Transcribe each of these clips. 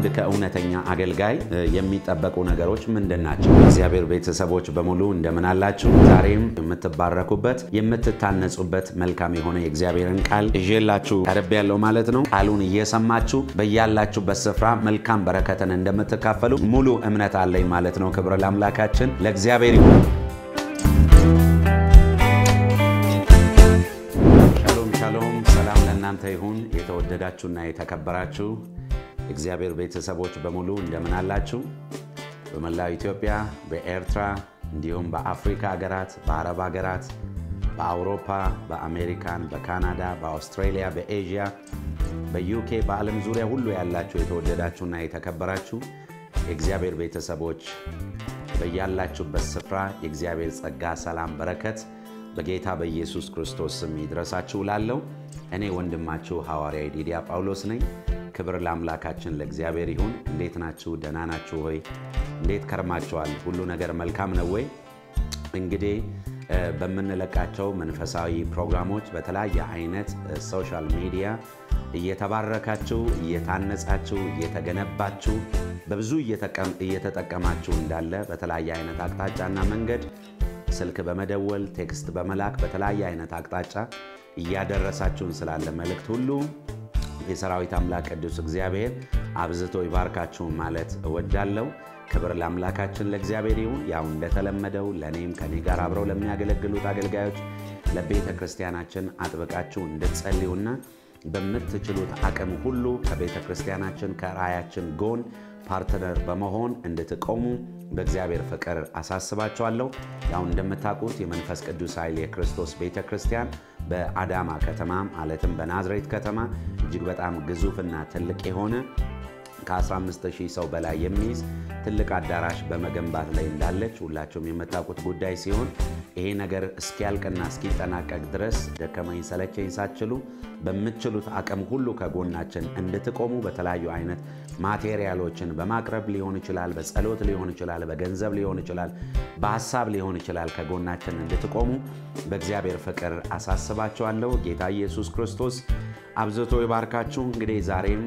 ከአንድ ከእውነተኛ አገልጋይ የሚጠበቁ ነገሮች ምንድናቸው? እግዚአብሔር ቤተሰቦች በሙሉ እንደምን አላችሁ? ዛሬም የምትባረኩበት የምትታነጹበት መልካም የሆነ የእግዚአብሔርን ቃል ይዤላችሁ ቀርቤያለሁ ማለት ነው። ቃሉን እየሰማችሁ በያላችሁበት ስፍራ መልካም በረከትን እንደምትካፈሉ ሙሉ እምነት አለኝ ማለት ነው። ክብር ለአምላካችን ለእግዚአብሔር ይሁን። ሻሎም ሰላም ለእናንተ ይሁን። የተወደዳችሁና የተከበራችሁ እግዚአብሔር ቤተሰቦች በሙሉ እንደምን አላችሁ? በመላው ኢትዮጵያ፣ በኤርትራ እንዲሁም በአፍሪካ ሀገራት፣ በአረብ ሀገራት፣ በአውሮፓ፣ በአሜሪካን፣ በካናዳ፣ በአውስትራሊያ፣ በኤዥያ፣ በዩኬ፣ በዓለም ዙሪያ ሁሉ ያላችሁ የተወደዳችሁና የተከበራችሁ እግዚአብሔር ቤተሰቦች በያላችሁበት ስፍራ የእግዚአብሔር ጸጋ፣ ሰላም፣ በረከት በጌታ በኢየሱስ ክርስቶስ ስም ይድረሳችሁ ላለው እኔ ወንድማችሁ ሐዋርያው ዲዲያ ጳውሎስ ነኝ። ክብር ለአምላካችን ለእግዚአብሔር ይሁን። እንዴት ናችሁ? ደህና ናችሁ ሆይ? እንዴት ከርማችኋል? ሁሉ ነገር መልካም ነው ወይ? እንግዲህ በመንለቃቸው መንፈሳዊ ፕሮግራሞች በተለያየ አይነት ሶሻል ሚዲያ እየተባረካችሁ እየታነጻችሁ እየተገነባችሁ በብዙ እየተጠቀማችሁ እንዳለ በተለያየ አይነት አቅጣጫና መንገድ ስልክ በመደወል ቴክስት በመላክ በተለያየ አይነት አቅጣጫ እያደረሳችሁን ስላለ መልእክት ሁሉ የሰራዊት አምላክ ቅዱስ እግዚአብሔር አብዝቶ ይባርካችሁ ማለት እወዳለሁ። ክብር ለአምላካችን ለእግዚአብሔር ይሁን። ያው እንደተለመደው ለኔም ከኔ ጋር አብረው ለሚያገለግሉት አገልጋዮች ለቤተ ክርስቲያናችን አጥብቃችሁ እንድትጸልዩና በመትችሉት አቅም ሁሉ ከቤተ ክርስቲያናችን ከራያችን ጎን ፓርትነር በመሆን እንድትቆሙ በእግዚአብሔር ፍቅር አሳስባችኋለሁ። ያው እንደምታውቁት የመንፈስ ቅዱስ ኃይል የክርስቶስ ቤተክርስቲያን በአዳማ ከተማ ማለትም በናዝሬት ከተማ እጅግ በጣም ግዙፍና ትልቅ የሆነ ከ15000 ሰው በላይ የሚይዝ ትልቅ አዳራሽ በመገንባት ላይ እንዳለች ሁላችሁም የምታውቁት ጉዳይ ሲሆን ይሄ ነገር እስኪያልቅና እስኪጠናቀቅ ድረስ ደከመኝ ሰለቸኝ ሳትሉ በመትችሉት አቅም ሁሉ ከጎናችን እንድትቆሙ በተለያዩ አይነት ማቴሪያሎችን በማቅረብ ሊሆን ይችላል፣ በጸሎት ሊሆን ይችላል፣ በገንዘብ ሊሆን ይችላል፣ በሐሳብ ሊሆን ይችላል ከጎናችን እንድትቆሙ በእግዚአብሔር ፍቅር አሳስባችኋለሁ። ጌታ ኢየሱስ ክርስቶስ አብዝቶ ይባርካችሁ። እንግዲህ ዛሬም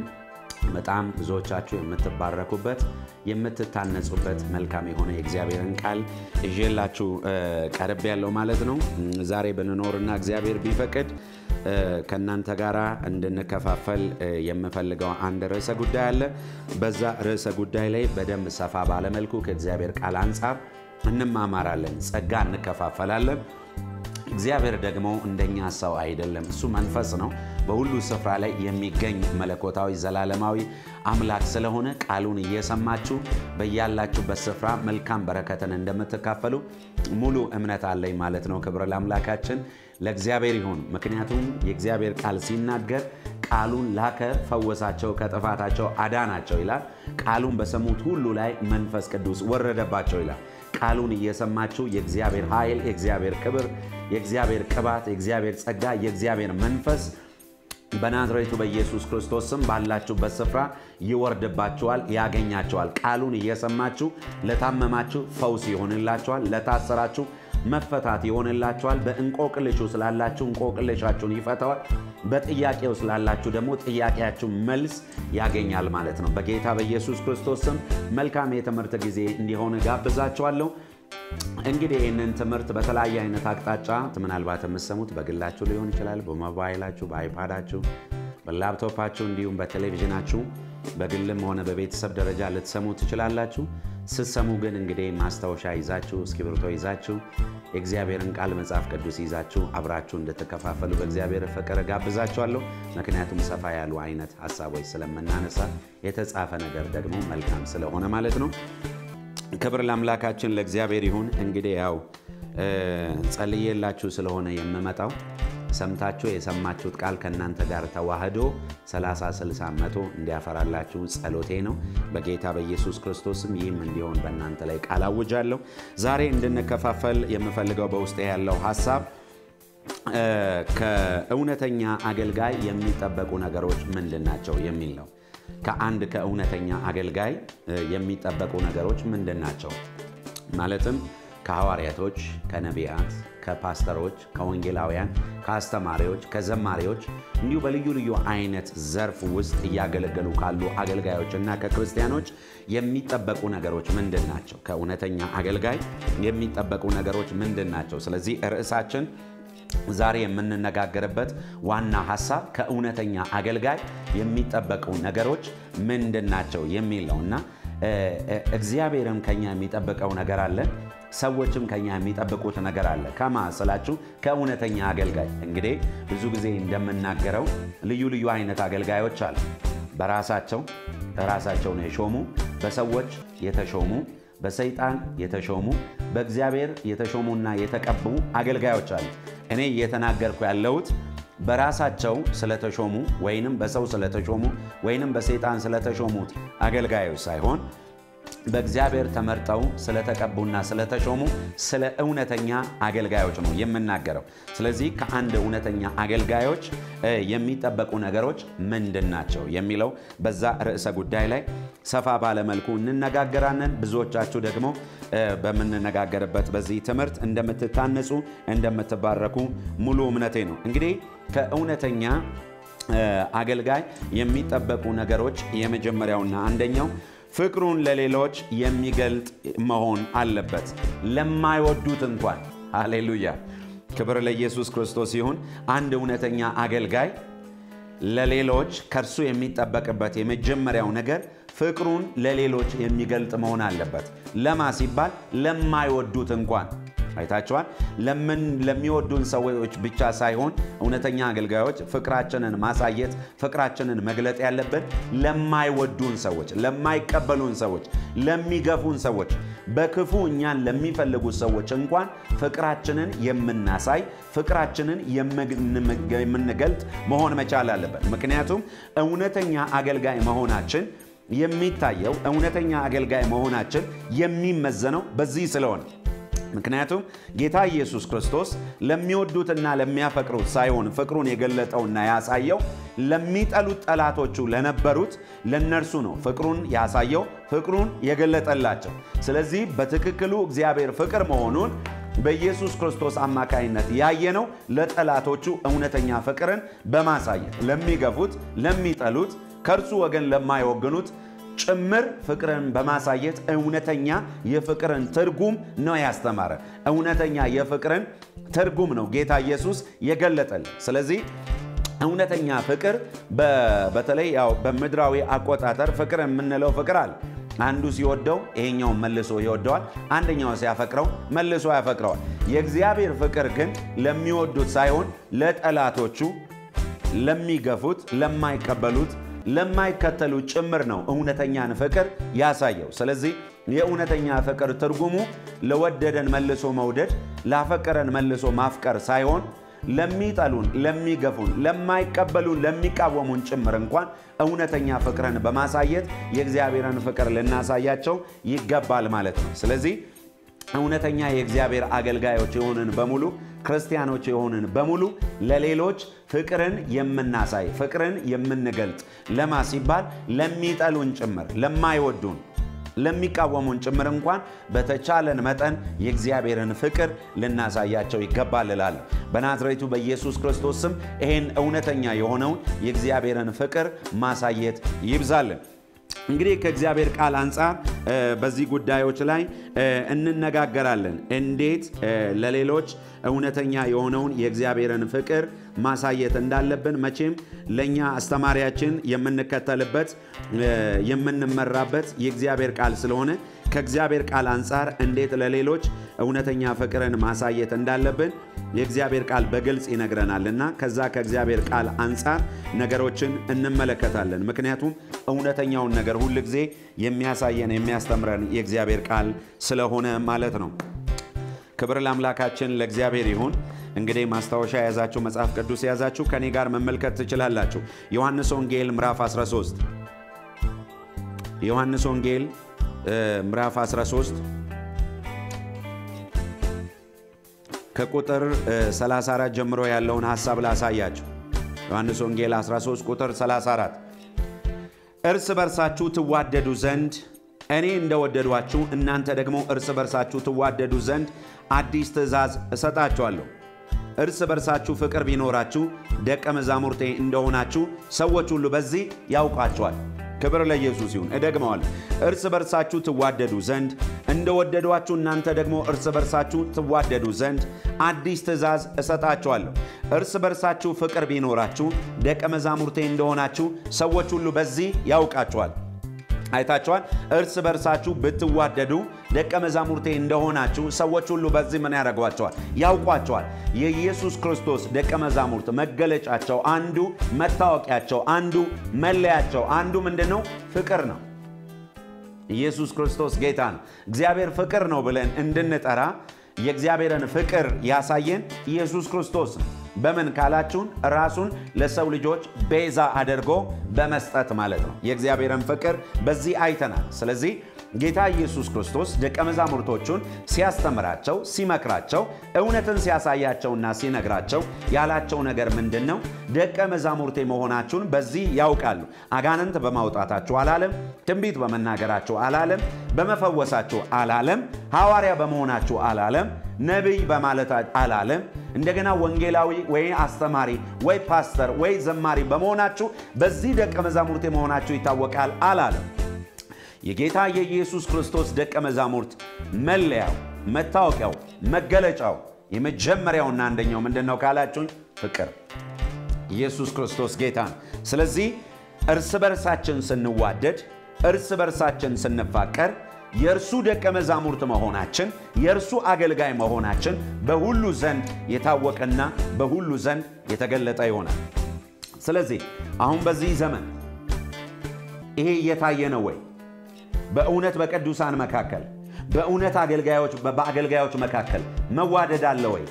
በጣም ብዙዎቻችሁ የምትባረኩበት የምትታነጹበት መልካም የሆነ የእግዚአብሔርን ቃል ይዤላችሁ ቀርቤያለሁ ማለት ነው። ዛሬ ብንኖርና እግዚአብሔር ቢፈቅድ ከናንተ ጋራ እንድንከፋፈል የምፈልገው አንድ ርዕሰ ጉዳይ አለ። በዛ ርዕሰ ጉዳይ ላይ በደንብ ሰፋ ባለ መልኩ ከእግዚአብሔር ቃል አንፃር እንማማራለን፣ ጸጋ እንከፋፈላለን። እግዚአብሔር ደግሞ እንደኛ ሰው አይደለም፣ እሱ መንፈስ ነው። በሁሉ ስፍራ ላይ የሚገኝ መለኮታዊ ዘላለማዊ አምላክ ስለሆነ ቃሉን እየሰማችሁ በያላችሁበት ስፍራ መልካም በረከትን እንደምትካፈሉ ሙሉ እምነት አለኝ ማለት ነው። ክብር ለአምላካችን ለእግዚአብሔር ይሁን። ምክንያቱም የእግዚአብሔር ቃል ሲናገር ቃሉን ላከ፣ ፈወሳቸው፣ ከጥፋታቸው አዳናቸው ይላል። ቃሉን በሰሙት ሁሉ ላይ መንፈስ ቅዱስ ወረደባቸው ይላል። ቃሉን እየሰማችሁ የእግዚአብሔር ኃይል፣ የእግዚአብሔር ክብር፣ የእግዚአብሔር ቅባት፣ የእግዚአብሔር ጸጋ፣ የእግዚአብሔር መንፈስ በናዝሬቱ በኢየሱስ ክርስቶስ ስም ባላችሁበት ስፍራ ይወርድባችኋል፣ ያገኛችኋል። ቃሉን እየሰማችሁ ለታመማችሁ ፈውስ ይሆንላችኋል፣ ለታሰራችሁ መፈታት ይሆንላችኋል። በእንቆቅልሹ ስላላችሁ እንቆቅልሻችሁን ይፈታዋል። በጥያቄው ስላላችሁ ደግሞ ጥያቄያችሁ መልስ ያገኛል ማለት ነው። በጌታ በኢየሱስ ክርስቶስ ስም መልካም የትምህርት ጊዜ እንዲሆን ጋብዛችኋለሁ። እንግዲህ ይህንን ትምህርት በተለያየ አይነት አቅጣጫ ምናልባት የምትሰሙት በግላችሁ ሊሆን ይችላል፣ በሞባይላችሁ፣ በአይፓዳችሁ፣ በላፕቶፓችሁ እንዲሁም በቴሌቪዥናችሁ በግልም ሆነ በቤተሰብ ደረጃ ልትሰሙ ትችላላችሁ። ስትሰሙ ግን እንግዲህ ማስታወሻ ይዛችሁ እስክሪብቶ ይዛችሁ የእግዚአብሔርን ቃል መጽሐፍ ቅዱስ ይዛችሁ አብራችሁ እንድትከፋፈሉ በእግዚአብሔር ፍቅር ጋብዛችኋለሁ። ምክንያቱም ሰፋ ያሉ አይነት ሐሳቦች ስለምናነሳ የተጻፈ ነገር ደግሞ መልካም ስለሆነ ማለት ነው። ክብር ለአምላካችን ለእግዚአብሔር ይሁን። እንግዲህ ያው ጸልዬላችሁ ስለሆነ የምመጣው ሰምታችሁ የሰማችሁት ቃል ከናንተ ጋር ተዋህዶ 30 60 100 እንዲያፈራላችሁ ጸሎቴ ነው። በጌታ በኢየሱስ ክርስቶስም ይህም እንዲሆን በእናንተ ላይ ቃል አውጃለሁ። ዛሬ እንድንከፋፈል የምፈልገው በውስጤ ያለው ሐሳብ ከእውነተኛ አገልጋይ የሚጠበቁ ነገሮች ምንድናቸው የሚል ነው። ከአንድ ከእውነተኛ አገልጋይ የሚጠበቁ ነገሮች ምንድናቸው? ማለትም ከሐዋርያቶች፣ ከነቢያት፣ ከፓስተሮች ከወንጌላውያን ከአስተማሪዎች ከዘማሪዎች እንዲሁ በልዩ ልዩ አይነት ዘርፍ ውስጥ ያገለገሉ ካሉ አገልጋዮችና ከክርስቲያኖች የሚጠበቁ ነገሮች ምንድናቸው ከእውነተኛ አገልጋይ የሚጠበቁ ነገሮች ምንድናቸው ስለዚህ ርዕሳችን ዛሬ የምንነጋገርበት ዋና ሐሳብ ከእውነተኛ አገልጋይ የሚጠበቁ ነገሮች ምንድናቸው የሚል ነውና እግዚአብሔርም ከኛ የሚጠብቀው ነገር አለ ሰዎችም ከኛ የሚጠብቁት ነገር አለ ከማስላችሁ ከእውነተኛ አገልጋይ እንግዲህ ብዙ ጊዜ እንደምናገረው ልዩ ልዩ አይነት አገልጋዮች አሉ በራሳቸው ነው የሾሙ በሰዎች የተሾሙ በሰይጣን የተሾሙ በእግዚአብሔር የተሾሙና የተቀቡ አገልጋዮች አሉ እኔ እየተናገርኩ ያለሁት በራሳቸው ስለተሾሙ ወይንም በሰው ስለተሾሙ ወይንም በሰይጣን ስለተሾሙት አገልጋዮች ሳይሆን በእግዚአብሔር ተመርጠው ስለተቀቡና ስለተሾሙ ስለ እውነተኛ አገልጋዮች ነው የምናገረው ስለዚህ ከአንድ እውነተኛ አገልጋዮች የሚጠበቁ ነገሮች ምንድናቸው የሚለው በዛ ርዕሰ ጉዳይ ላይ ሰፋ ባለ መልኩ እንነጋገራለን ብዙዎቻችሁ ደግሞ በመነጋገርበት በዚህ ትምህርት እንደምትታነጹ እንደምትባረኩ ሙሉ እምነቴ ነው እንግዲህ ከእውነተኛ አገልጋይ የሚጠበቁ ነገሮች የመጀመሪያውና አንደኛው ፍቅሩን ለሌሎች የሚገልጥ መሆን አለበት ለማይወዱት እንኳን ሃሌሉያ ክብር ለኢየሱስ ክርስቶስ ይሁን አንድ እውነተኛ አገልጋይ ለሌሎች ከርሱ የሚጠበቅበት የመጀመሪያው ነገር ፍቅሩን ለሌሎች የሚገልጥ መሆን አለበት ለማ ሲባል ለማይወዱት እንኳን አይታችኋል ለሚወዱን ሰዎች ብቻ ሳይሆን እውነተኛ አገልጋዮች ፍቅራችንን ማሳየት ፍቅራችንን መግለጥ ያለበት ለማይወዱን ሰዎች ለማይቀበሉን ሰዎች ለሚገፉን ሰዎች በክፉ እኛን ለሚፈልጉ ሰዎች እንኳን ፍቅራችንን የምናሳይ ፍቅራችንን የምንገልጥ መሆን መቻል አለበት ምክንያቱም እውነተኛ አገልጋይ መሆናችን የሚታየው እውነተኛ አገልጋይ መሆናችን የሚመዘነው በዚህ ስለሆነ ምክንያቱም ጌታ ኢየሱስ ክርስቶስ ለሚወዱትና ለሚያፈቅሩት ሳይሆን ፍቅሩን የገለጠውና ያሳየው ለሚጠሉት ጠላቶቹ ለነበሩት ለነርሱ ነው ፍቅሩን ያሳየው ፍቅሩን የገለጠላቸው ስለዚህ በትክክሉ እግዚአብሔር ፍቅር መሆኑን በኢየሱስ ክርስቶስ አማካይነት ያየነው ለጠላቶቹ እውነተኛ ፍቅርን በማሳየት ለሚገፉት ለሚጠሉት ከርሱ ወገን ለማይወግኑት ጭምር ፍቅርን በማሳየት እውነተኛ የፍቅርን ትርጉም ነው ያስተማረ እውነተኛ የፍቅርን ትርጉም ነው ጌታ ኢየሱስ የገለጠልን ስለዚህ እውነተኛ ፍቅር በተለይ ያው በምድራዊ አቆጣጠር ፍቅር የምንለው ፍቅር አለ አንዱ ሲወደው ይሄኛው መልሶ ይወደዋል አንደኛው ሲያፈቅረው መልሶ ያፈቅረዋል የእግዚአብሔር ፍቅር ግን ለሚወዱት ሳይሆን ለጠላቶቹ ለሚገፉት ለማይቀበሉት ለማይከተሉ ጭምር ነው እውነተኛን ፍቅር ያሳየው ስለዚህ የእውነተኛ ፍቅር ትርጉሙ ለወደደን መልሶ መውደድ ላፈቀረን መልሶ ማፍቀር ሳይሆን ለሚጠሉን ለሚገፉን ለማይቀበሉን ለሚቃወሙን ጭምር እንኳን እውነተኛ ፍቅርን በማሳየት የእግዚአብሔርን ፍቅር ልናሳያቸው ይገባል ማለት ነው ስለዚህ እውነተኛ የእግዚአብሔር አገልጋዮች የሆንን በሙሉ ክርስቲያኖች የሆንን በሙሉ ለሌሎች ፍቅርን የምናሳይ ፍቅርን የምንገልጥ ለማ ሲባል ለሚጠሉን ጭምር ለማይወዱን ለሚቃወሙን ጭምር እንኳን በተቻለን መጠን የእግዚአብሔርን ፍቅር ልናሳያቸው ይገባል እላለሁ በናዝሬቱ በኢየሱስ ክርስቶስ ስም ይሄን እውነተኛ የሆነውን የእግዚአብሔርን ፍቅር ማሳየት ይብዛልን እንግዲህ ከእግዚአብሔር ቃል አንፃር በዚህ ጉዳዮች ላይ እንነጋገራለን እንዴት ለሌሎች እውነተኛ የሆነውን የእግዚአብሔርን ፍቅር ማሳየት እንዳለብን መቼም ለኛ አስተማሪያችን የምንከተልበት የምንመራበት የእግዚአብሔር ቃል ስለሆነ ከእግዚአብሔር ቃል አንፃር እንዴት ለሌሎች እውነተኛ ፍቅርን ማሳየት እንዳለብን የእግዚአብሔር ቃል በግልጽ ይነግረናልና ከዛ ከእግዚአብሔር ቃል አንፃር ነገሮችን እንመለከታለን ምክንያቱም እውነተኛውን ነገር ሁሉ ጊዜ የሚያሳየን የሚያስተምረን የእግዚአብሔር ቃል ስለሆነ ማለት ነው ክብር ለአምላካችን ለእግዚአብሔር ይሁን እንግዲህ ማስታወሻ ያዛችሁ መጽሐፍ ቅዱስ ያዛችሁ ከኔ ጋር መመልከት ትችላላችሁ ዮሐንስ ወንጌል ምዕራፍ 13 ዮሐንስ ወንጌል ምዕራፍ 13 ከቁጥር 34 ጀምሮ ያለውን ሐሳብ ላሳያችሁ ዮሐንስ ወንጌል 13 ቁጥር 34 እርስ በርሳችሁ ትዋደዱ ዘንድ እኔ እንደወደድዋችሁ እናንተ ደግሞ እርስ በርሳችሁ ትዋደዱ ዘንድ አዲስ ትእዛዝ እሰጣችኋለሁ። እርስ በርሳችሁ ፍቅር ቢኖራችሁ ደቀ መዛሙርቴ እንደሆናችሁ ሰዎች ሁሉ በዚህ ያውቃችኋል። ክብር ለኢየሱስ ይሁን። እደግመዋለሁ። እርስ በርሳችሁ ትዋደዱ ዘንድ እንደወደድዋችሁ እናንተ ደግሞ እርስ በርሳችሁ ትዋደዱ ዘንድ አዲስ ትእዛዝ እሰጣችኋለሁ። እርስ በርሳችሁ ፍቅር ቢኖራችሁ ደቀ መዛሙርቴ እንደሆናችሁ ሰዎች ሁሉ በዚህ ያውቃችኋል። አይታችኋል። እርስ በርሳችሁ ብትዋደዱ ደቀ መዛሙርቴ እንደሆናችሁ ሰዎች ሁሉ በዚህ ምን ያደርጓቸዋል? ያውቋቸዋል። የኢየሱስ ክርስቶስ ደቀ መዛሙርት መገለጫቸው አንዱ መታወቂያቸው አንዱ መለያቸው አንዱ ምንድነው? ፍቅር ነው። ኢየሱስ ክርስቶስ ጌታ ነው። እግዚአብሔር ፍቅር ነው ብለን እንድንጠራ የእግዚአብሔርን ፍቅር ያሳየን ኢየሱስ ክርስቶስ ነው። በምን ካላችሁን ራሱን ለሰው ልጆች ቤዛ አድርጎ በመስጠት ማለት ነው። የእግዚአብሔርን ፍቅር በዚህ አይተናል። ስለዚህ ጌታ ኢየሱስ ክርስቶስ ደቀ መዛሙርቶቹን ሲያስተምራቸው ሲመክራቸው እውነትን ሲያሳያቸውና ሲነግራቸው ያላቸው ነገር ምንድነው? ደቀ መዛሙርቴ መሆናችሁን በዚህ ያውቃሉ። አጋንንት በማውጣታችሁ አላለም፣ ትንቢት በመናገራችሁ አላለም፣ በመፈወሳችሁ አላለም፣ ሐዋርያ በመሆናችሁ አላለም፣ ነብይ በማለታችሁ አላለም፣ እንደገና ወንጌላዊ ወይ አስተማሪ ወይ ፓስተር ወይ ዘማሪ በመሆናችሁ በዚህ ደቀ መዛሙርቴ መሆናችሁ ይታወቃል አላለም። የጌታ የኢየሱስ ክርስቶስ ደቀ መዛሙርት መለያው መታወቂያው መገለጫው የመጀመሪያውና አንደኛው ምንድነው ካላችሁኝ? ፍቅር። ኢየሱስ ክርስቶስ ጌታ ነው። ስለዚህ እርስ በርሳችን ስንዋደድ እርስ በርሳችን ስንፋቀር የእርሱ ደቀ መዛሙርት መሆናችን የእርሱ አገልጋይ መሆናችን በሁሉ ዘንድ የታወቀና በሁሉ ዘንድ የተገለጠ ይሆናል። ስለዚህ አሁን በዚህ ዘመን ይሄ እየታየ ነው ወይ? በእውነት በቅዱሳን መካከል በእውነት በአገልጋዮች መካከል መዋደድ አለ ወይ?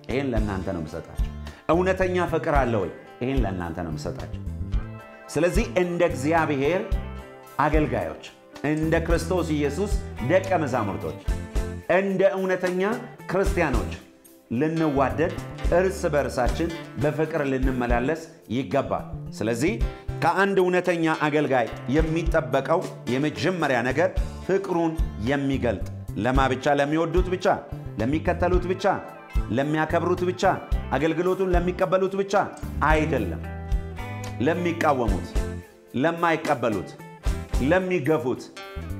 ይሄን ለእናንተ ነው የምሰጣችሁ። እውነተኛ ፍቅር አለ ወይ? ይሄን ለእናንተ ነው የምሰጣችሁ። ስለዚህ እንደ እግዚአብሔር አገልጋዮች እንደ ክርስቶስ ኢየሱስ ደቀ መዛሙርቶች እንደ እውነተኛ ክርስቲያኖች ልንዋደድ እርስ በርሳችን በፍቅር ልንመላለስ ይገባል። ስለዚህ ከአንድ እውነተኛ አገልጋይ የሚጠበቀው የመጀመሪያ ነገር ፍቅሩን የሚገልጥ ለማ ብቻ? ለሚወዱት ብቻ፣ ለሚከተሉት ብቻ፣ ለሚያከብሩት ብቻ፣ አገልግሎቱን ለሚቀበሉት ብቻ አይደለም። ለሚቃወሙት፣ ለማይቀበሉት፣ ለሚገፉት፣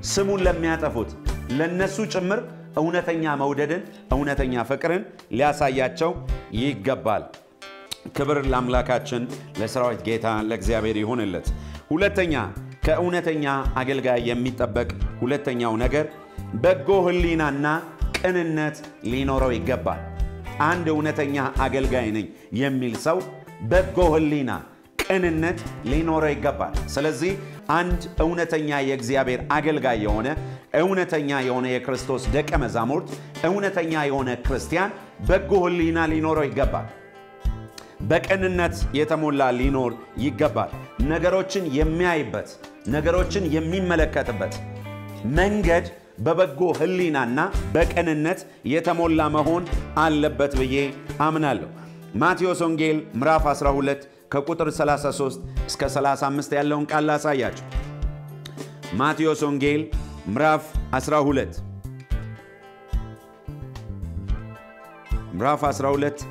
ስሙን ለሚያጠፉት ለነሱ ጭምር እውነተኛ መውደድን እውነተኛ ፍቅርን ሊያሳያቸው ይገባል። ክብር ለአምላካችን ለሰራዊት ጌታ ለእግዚአብሔር ይሁንለት። ሁለተኛ ከእውነተኛ አገልጋይ የሚጠበቅ ሁለተኛው ነገር በጎ ሕሊናና ቅንነት ሊኖረው ይገባል። አንድ እውነተኛ አገልጋይ ነኝ የሚል ሰው በጎ ሕሊና ቅንነት ሊኖረው ይገባል። ስለዚህ አንድ እውነተኛ የእግዚአብሔር አገልጋይ የሆነ እውነተኛ የሆነ የክርስቶስ ደቀ መዛሙርት እውነተኛ የሆነ ክርስቲያን በጎ ሕሊና ሊኖረው ይገባል። በቅንነት የተሞላ ሊኖር ይገባል። ነገሮችን የሚያይበት ነገሮችን የሚመለከትበት መንገድ በበጎ ሕሊናና በቅንነት የተሞላ መሆን አለበት ብዬ አምናለሁ። ማቴዎስ ወንጌል ምዕራፍ 12 ከቁጥር 33 እስከ 35 ያለውን ቃል ላሳያችሁ። ማቴዎስ ወንጌል ምዕራፍ 12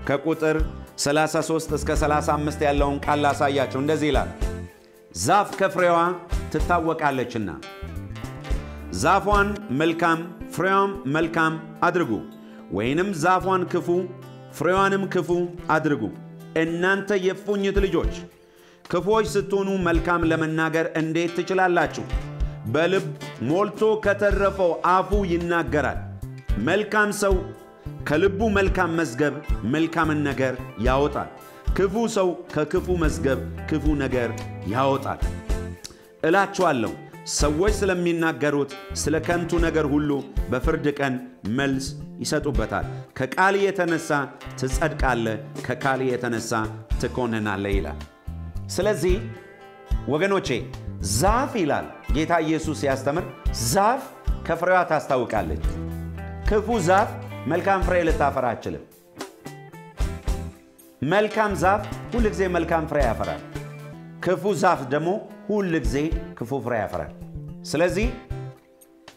ከቁጥር 33 እስከ 35 ያለውን ቃል ላሳያችሁ። እንደዚህ ይላል። ዛፍ ከፍሬዋ ትታወቃለችና ዛፏን መልካም ፍሬዋም መልካም አድርጉ፣ ወይንም ዛፏን ክፉ ፍሬዋንም ክፉ አድርጉ። እናንተ የእፉኝት ልጆች ክፉዎች ስትሆኑ መልካም ለመናገር እንዴት ትችላላችሁ? በልብ ሞልቶ ከተረፈው አፉ ይናገራል። መልካም ሰው ከልቡ መልካም መዝገብ መልካምን ነገር ያወጣል፣ ክፉ ሰው ከክፉ መዝገብ ክፉ ነገር ያወጣል። እላችኋለሁ ሰዎች ስለሚናገሩት ስለ ከንቱ ነገር ሁሉ በፍርድ ቀን መልስ ይሰጡበታል። ከቃል የተነሳ ትጸድቃለህ፣ ከቃል የተነሳ ትኮነናለህ ይላል። ስለዚህ ወገኖቼ ዛፍ ይላል ጌታ ኢየሱስ ሲያስተምር ዛፍ ከፍሬዋ ታስታውቃለች። ክፉ ዛፍ መልካም ፍሬ ልታፈራ አይችልም። መልካም ዛፍ ሁሉ ጊዜ መልካም ፍሬ ያፈራል። ክፉ ዛፍ ደግሞ ሁሉ ጊዜ ክፉ ፍሬ ያፈራል። ስለዚህ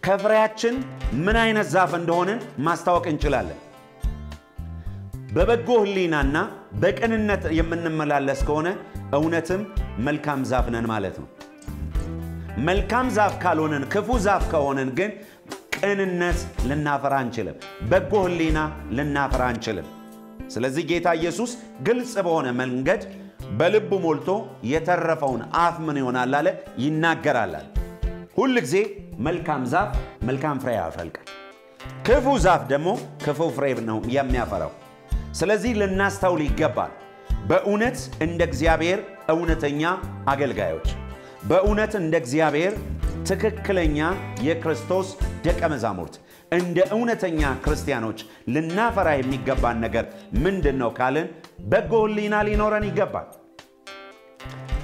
ከፍሬያችን ምን አይነት ዛፍ እንደሆነን ማስታወቅ እንችላለን። በበጎ ህሊናና በቅንነት የምንመላለስ ከሆነ እውነትም መልካም ዛፍ ነን ማለት ነው። መልካም ዛፍ ካልሆነን ክፉ ዛፍ ከሆነን ግን ቅንነት ልናፈራ አንችልም፣ በጎ ህሊና ልናፈራ አንችልም። ስለዚህ ጌታ ኢየሱስ ግልጽ በሆነ መንገድ በልቡ ሞልቶ የተረፈውን አፍ ምን ይሆናል አለ ይናገራል። ሁሉ ጊዜ መልካም ዛፍ መልካም ፍሬ ያፈልቃል፣ ክፉ ዛፍ ደግሞ ክፉ ፍሬ ነው የሚያፈራው። ስለዚህ ልናስተውል ይገባል። በእውነት እንደ እግዚአብሔር እውነተኛ አገልጋዮች፣ በእውነት እንደ እግዚአብሔር ትክክለኛ የክርስቶስ ደቀ መዛሙርት፣ እንደ እውነተኛ ክርስቲያኖች ልናፈራ የሚገባን ነገር ምንድነው ካልን በጎ ህሊና ሊኖረን ይገባል፣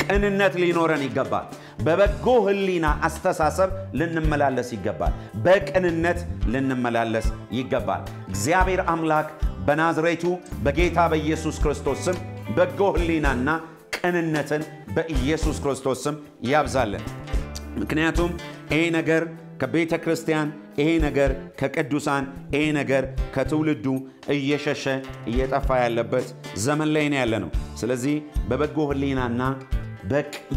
ቅንነት ሊኖረን ይገባል፣ በበጎ ህሊና አስተሳሰብ ልንመላለስ ይገባል፣ በቅንነት ልንመላለስ ይገባል። እግዚአብሔር አምላክ በናዝሬቱ በጌታ በኢየሱስ ክርስቶስ ስም በጎ ህሊናና ቅንነትን በኢየሱስ ክርስቶስ ስም ያብዛልን። ምክንያቱም ይሄ ነገር ከቤተ ክርስቲያን፣ ይሄ ነገር ከቅዱሳን፣ ይሄ ነገር ከትውልዱ እየሸሸ እየጠፋ ያለበት ዘመን ላይ ነው ያለነው። ስለዚህ በበጎ ህሊናና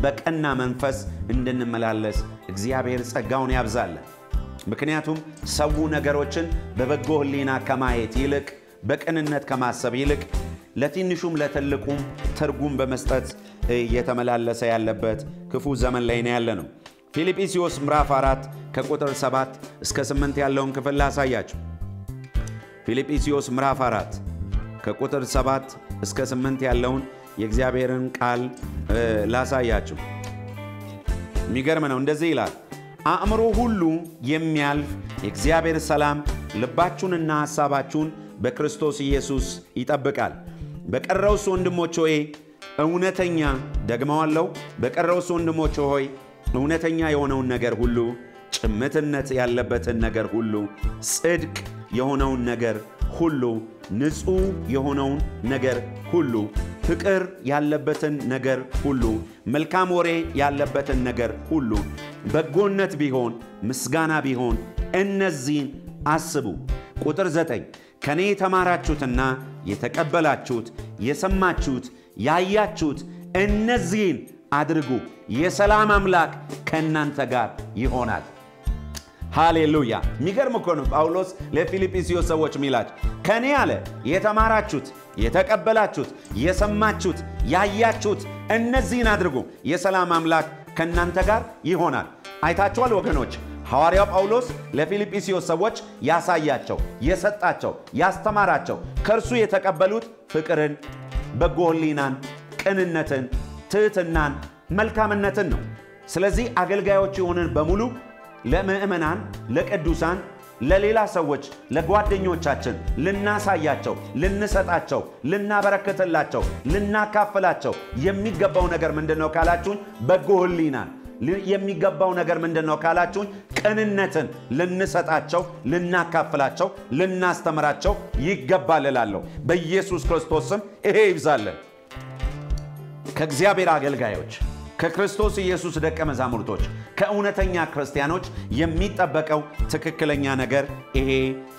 በቀና መንፈስ እንድንመላለስ እግዚአብሔር ጸጋውን ያብዛልን። ምክንያቱም ሰው ነገሮችን በበጎ ህሊና ከማየት ይልቅ በቅንነት ከማሰብ ይልቅ ለትንሹም ለትልቁም ትርጉም በመስጠት እየተመላለሰ ያለበት ክፉ ዘመን ላይ ነው ያለነው። ፊልጵስዩስ ምዕራፍ 4 ከቁጥር 7 እስከ 8 ያለውን ክፍል ላሳያችሁ። ፊልጵስዩስ ምዕራፍ 4 ከቁጥር 7 እስከ 8 ያለውን የእግዚአብሔርን ቃል ላሳያችሁ። የሚገርም ነው። እንደዚህ ይላል፣ አእምሮ ሁሉ የሚያልፍ የእግዚአብሔር ሰላም ልባችሁንና ሐሳባችሁን በክርስቶስ ኢየሱስ ይጠብቃል። በቀረውስ ወንድሞች ሆይ እውነተኛ ደግመዋለሁ፣ በቀረውስ ወንድሞች ሆይ እውነተኛ የሆነውን ነገር ሁሉ፣ ጭምትነት ያለበትን ነገር ሁሉ፣ ጽድቅ የሆነውን ነገር ሁሉ፣ ንጹህ የሆነውን ነገር ሁሉ፣ ፍቅር ያለበትን ነገር ሁሉ፣ መልካም ወሬ ያለበትን ነገር ሁሉ፣ በጎነት ቢሆን ምስጋና ቢሆን እነዚህን አስቡ። ቁጥር 9 ከኔ የተማራችሁትና የተቀበላችሁት የሰማችሁት ያያችሁት እነዚህን አድርጉ፣ የሰላም አምላክ ከእናንተ ጋር ይሆናል። ሃሌሉያ! የሚገርም እኮ ነው ጳውሎስ ለፊልጵስዩስ ሰዎች ሚላች ከኔ አለ የተማራችሁት የተቀበላችሁት የሰማችሁት ያያችሁት እነዚህን አድርጉ፣ የሰላም አምላክ ከእናንተ ጋር ይሆናል። አይታችኋል ወገኖች፣ ሐዋርያው ጳውሎስ ለፊልጵስዩስ ሰዎች ያሳያቸው የሰጣቸው ያስተማራቸው ከእርሱ የተቀበሉት ፍቅርን፣ በጎ ህሊናን፣ ቅንነትን፣ ትህትናን፣ መልካምነትን ነው። ስለዚህ አገልጋዮች የሆንን በሙሉ ለምእመናን፣ ለቅዱሳን፣ ለሌላ ሰዎች፣ ለጓደኞቻችን ልናሳያቸው፣ ልንሰጣቸው፣ ልናበረከትላቸው፣ ልናካፍላቸው የሚገባው ነገር ምንድነው ካላችሁኝ በጎ ህሊናን የሚገባው ነገር ምንድነው ካላችሁኝ ቅንነትን ልንሰጣቸው፣ ልናካፍላቸው፣ ልናስተምራቸው ይገባል እላለሁ። በኢየሱስ ክርስቶስ ስም ይሄ ይብዛልን። ከእግዚአብሔር አገልጋዮች፣ ከክርስቶስ ኢየሱስ ደቀ መዛሙርቶች፣ ከእውነተኛ ክርስቲያኖች የሚጠበቀው ትክክለኛ ነገር ይሄ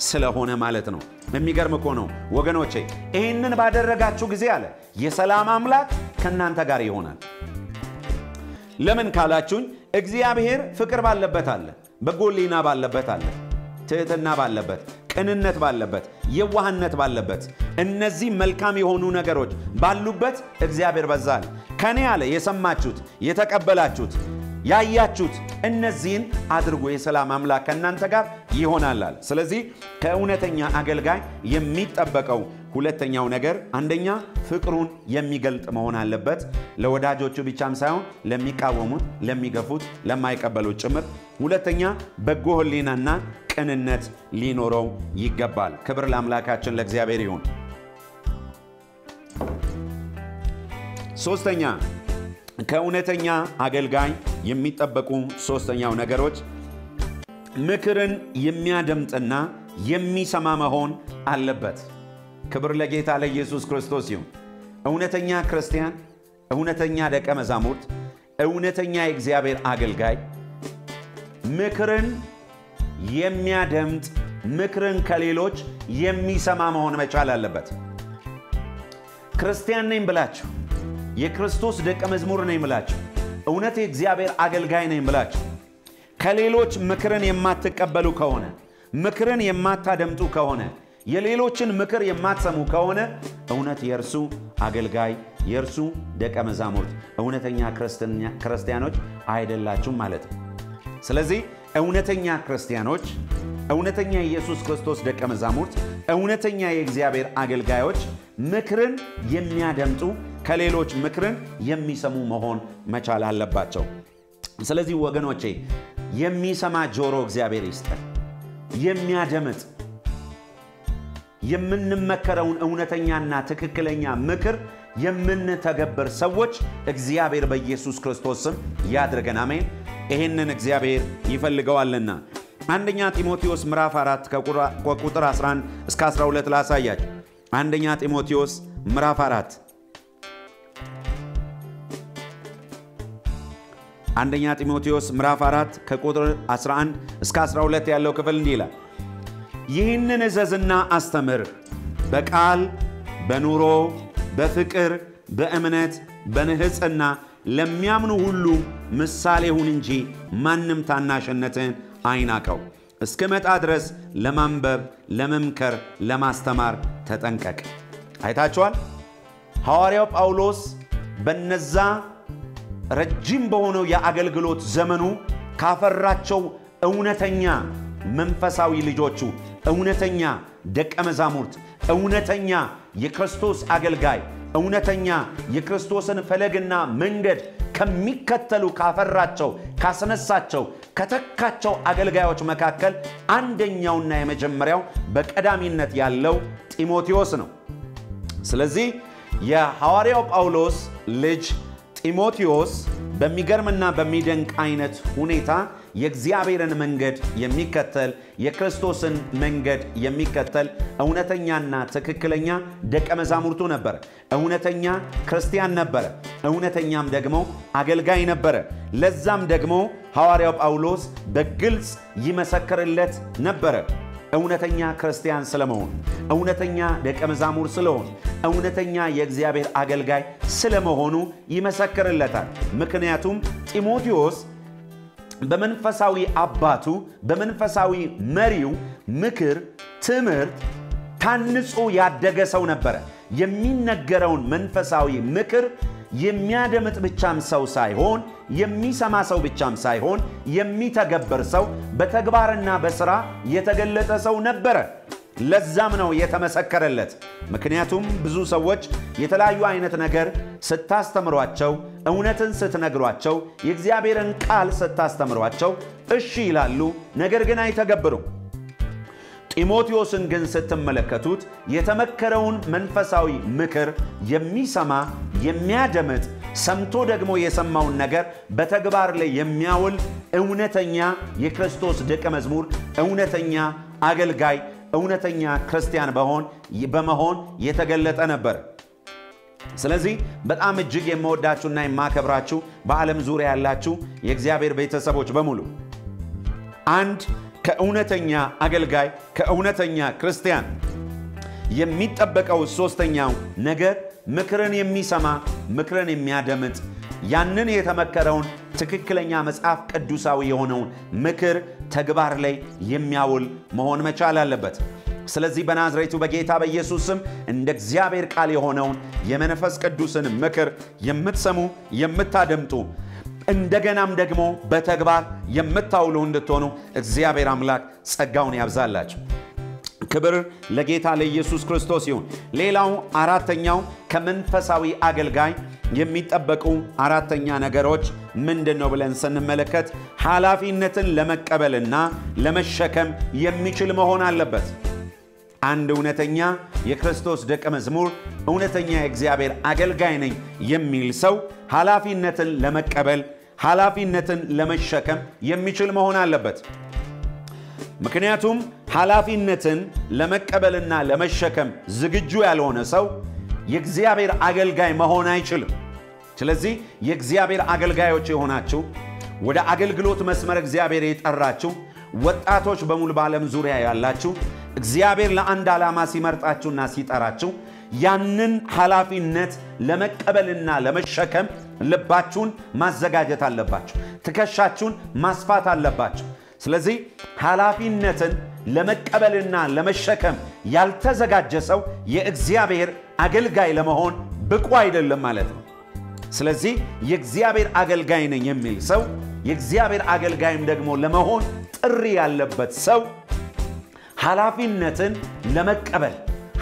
ስለሆነ ማለት ነው። የሚገርም እኮ ነው ወገኖቼ። ይህንን ባደረጋችሁ ጊዜ አለ የሰላም አምላክ ከእናንተ ጋር ይሆናል። ለምን ካላችሁኝ እግዚአብሔር ፍቅር ባለበት አለ፣ በጎ ህሊና ባለበት አለ፣ ትህትና ባለበት፣ ቅንነት ባለበት፣ የዋህነት ባለበት፣ እነዚህ መልካም የሆኑ ነገሮች ባሉበት እግዚአብሔር በዛል። ከኔ አለ የሰማችሁት የተቀበላችሁት ያያችሁት እነዚህን አድርጉ፣ የሰላም አምላክ ከእናንተ ጋር ይሆናል። ስለዚህ ከእውነተኛ አገልጋይ የሚጠበቀው ሁለተኛው ነገር አንደኛ ፍቅሩን የሚገልጥ መሆን አለበት፣ ለወዳጆቹ ብቻም ሳይሆን ለሚቃወሙት፣ ለሚገፉት፣ ለማይቀበሉት ጭምር። ሁለተኛ በጎ ህሊናና ቅንነት ሊኖረው ይገባል። ክብር ለአምላካችን ለእግዚአብሔር ይሁን። ሶስተኛ ከእውነተኛ አገልጋይ የሚጠበቁ ሶስተኛው ነገሮች ምክርን የሚያደምጥና የሚሰማ መሆን አለበት። ክብር ለጌታ ለኢየሱስ ክርስቶስ ይሁን። እውነተኛ ክርስቲያን፣ እውነተኛ ደቀ መዛሙርት፣ እውነተኛ የእግዚአብሔር አገልጋይ ምክርን የሚያደምጥ ምክርን ከሌሎች የሚሰማ መሆን መቻል አለበት። ክርስቲያን ነኝ ብላችሁ የክርስቶስ ደቀ መዝሙር ነኝ ብላችሁ እውነት የእግዚአብሔር አገልጋይ ነኝ ብላችሁ ከሌሎች ምክርን የማትቀበሉ ከሆነ ምክርን የማታደምጡ ከሆነ የሌሎችን ምክር የማትሰሙ ከሆነ እውነት የእርሱ አገልጋይ የእርሱ ደቀ መዛሙርት እውነተኛ ክርስቲያኖች አይደላችሁም ማለት ነው። ስለዚህ እውነተኛ ክርስቲያኖች እውነተኛ ኢየሱስ ክርስቶስ ደቀ መዛሙርት እውነተኛ የእግዚአብሔር አገልጋዮች ምክርን የሚያደምጡ ከሌሎች ምክርን የሚሰሙ መሆን መቻል አለባቸው። ስለዚህ ወገኖቼ የሚሰማ ጆሮ እግዚአብሔር ይስጠን። የሚያደምጥ የምንመከረውን እውነተኛና ትክክለኛ ምክር የምንተገብር ሰዎች እግዚአብሔር በኢየሱስ ክርስቶስ ስም ያድርገን። አሜን። ይሄንን እግዚአብሔር ይፈልገዋልና አንደኛ ጢሞቴዎስ ምዕራፍ 4 ከቁጥር 11 እስከ 12 ላሳያችሁ። አንደኛ ጢሞቴዎስ ምዕራፍ 4 አንደኛ ጢሞቴዎስ ምዕራፍ 4 ከቁጥር 11 እስከ 12 ያለው ክፍል እንዲህ ይላል። ይህንን እዘዝና አስተምር፣ በቃል በኑሮ በፍቅር በእምነት በንህጽና ለሚያምኑ ሁሉ ምሳሌ ሁን እንጂ ማንም ታናሽነትን አይናቀው። እስከመጣ ድረስ ለማንበብ ለመምከር ለማስተማር ተጠንቀቅ። አይታችኋል። ሐዋርያው ጳውሎስ በነዛ ረጅም በሆነው የአገልግሎት ዘመኑ ካፈራቸው እውነተኛ መንፈሳዊ ልጆቹ እውነተኛ ደቀ መዛሙርት እውነተኛ የክርስቶስ አገልጋይ እውነተኛ የክርስቶስን ፈለግና መንገድ ከሚከተሉ ካፈራቸው ካስነሳቸው ከተካቸው አገልጋዮች መካከል አንደኛውና የመጀመሪያው በቀዳሚነት ያለው ጢሞቴዎስ ነው። ስለዚህ የሐዋርያው ጳውሎስ ልጅ ጢሞቴዎስ በሚገርምና በሚደንቅ አይነት ሁኔታ የእግዚአብሔርን መንገድ የሚከተል የክርስቶስን መንገድ የሚከተል እውነተኛና ትክክለኛ ደቀ መዛሙርቱ ነበር። እውነተኛ ክርስቲያን ነበር። እውነተኛም ደግሞ አገልጋይ ነበር። ለዛም ደግሞ ሐዋርያው ጳውሎስ በግልጽ ይመሰክርለት ነበር። እውነተኛ ክርስቲያን ስለመሆን እውነተኛ ደቀ መዛሙር ስለሆነ እውነተኛ የእግዚአብሔር አገልጋይ ስለመሆኑ ይመሰክርለታል። ምክንያቱም ጢሞቴዎስ በመንፈሳዊ አባቱ በመንፈሳዊ መሪው ምክር ትምህርት ታንጾ ያደገ ሰው ነበር። የሚነገረውን መንፈሳዊ ምክር የሚያደምጥ ብቻም ሰው ሳይሆን የሚሰማ ሰው ብቻም ሳይሆን የሚተገብር ሰው በተግባርና በሥራ የተገለጠ ሰው ነበር። ለዛም ነው የተመሰከረለት። ምክንያቱም ብዙ ሰዎች የተለያዩ አይነት ነገር ስታስተምሯቸው እውነትን ስትነግሯቸው የእግዚአብሔርን ቃል ስታስተምሯቸው እሺ ይላሉ፣ ነገር ግን አይተገብሩም። ጢሞቴዎስን ግን ስትመለከቱት የተመከረውን መንፈሳዊ ምክር የሚሰማ የሚያደምጥ ሰምቶ ደግሞ የሰማውን ነገር በተግባር ላይ የሚያውል እውነተኛ የክርስቶስ ደቀ መዝሙር እውነተኛ አገልጋይ እውነተኛ ክርስቲያን በመሆን የተገለጠ ነበር። ስለዚህ በጣም እጅግ የምወዳችሁና የማከብራችሁ በዓለም ዙሪያ ያላችሁ የእግዚአብሔር ቤተሰቦች በሙሉ አንድ ከእውነተኛ አገልጋይ ከእውነተኛ ክርስቲያን የሚጠበቀው ሶስተኛው ነገር ምክርን የሚሰማ ምክርን የሚያደምጥ ያንን የተመከረውን ትክክለኛ መጽሐፍ ቅዱሳዊ የሆነውን ምክር ተግባር ላይ የሚያውል መሆን መቻል አለበት። ስለዚህ በናዝሬቱ በጌታ በኢየሱስ ስም እንደ እግዚአብሔር ቃል የሆነውን የመንፈስ ቅዱስን ምክር የምትሰሙ የምታደምጡ እንደገናም ደግሞ በተግባር የምታውሉ እንድትሆኑ እግዚአብሔር አምላክ ጸጋውን ያብዛላችሁ። ክብር ለጌታ ለኢየሱስ ክርስቶስ ይሁን። ሌላው አራተኛው ከመንፈሳዊ አገልጋይ የሚጠበቁ አራተኛ ነገሮች ምንድነው ብለን ስንመለከት ኃላፊነትን ለመቀበልና ለመሸከም የሚችል መሆን አለበት። አንድ እውነተኛ የክርስቶስ ደቀ መዝሙር እውነተኛ የእግዚአብሔር አገልጋይ ነኝ የሚል ሰው ኃላፊነትን ለመቀበል ኃላፊነትን ለመሸከም የሚችል መሆን አለበት። ምክንያቱም ኃላፊነትን ለመቀበልና ለመሸከም ዝግጁ ያልሆነ ሰው የእግዚአብሔር አገልጋይ መሆን አይችልም። ስለዚህ የእግዚአብሔር አገልጋዮች የሆናችሁ ወደ አገልግሎት መስመር እግዚአብሔር የጠራችሁ ወጣቶች በሙሉ በዓለም ዙሪያ ያላችሁ እግዚአብሔር ለአንድ ዓላማ ሲመርጣችሁና ሲጠራችሁ ያንን ኃላፊነት ለመቀበልና ለመሸከም ልባችሁን ማዘጋጀት አለባችሁ። ትከሻችሁን ማስፋት አለባችሁ። ስለዚህ ኃላፊነትን ለመቀበልና ለመሸከም ያልተዘጋጀ ሰው የእግዚአብሔር አገልጋይ ለመሆን ብቁ አይደለም ማለት ነው። ስለዚህ የእግዚአብሔር አገልጋይ ነኝ የሚል ሰው የእግዚአብሔር አገልጋይም ደግሞ ለመሆን ጥሪ ያለበት ሰው ኃላፊነትን ለመቀበል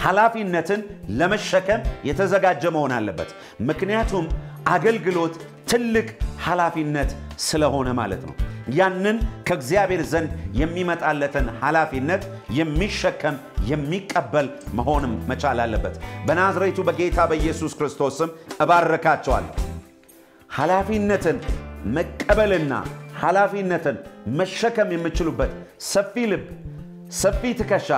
ኃላፊነትን ለመሸከም የተዘጋጀ መሆን አለበት። ምክንያቱም አገልግሎት ትልቅ ኃላፊነት ስለሆነ ማለት ነው። ያንን ከእግዚአብሔር ዘንድ የሚመጣለትን ኃላፊነት የሚሸከም የሚቀበል መሆንም መቻል አለበት። በናዝሬቱ በጌታ በኢየሱስ ክርስቶስ ስም እባርካቸዋለሁ። ኃላፊነትን መቀበልና ኃላፊነትን መሸከም የምትችሉበት ሰፊ ልብ፣ ሰፊ ትከሻ፣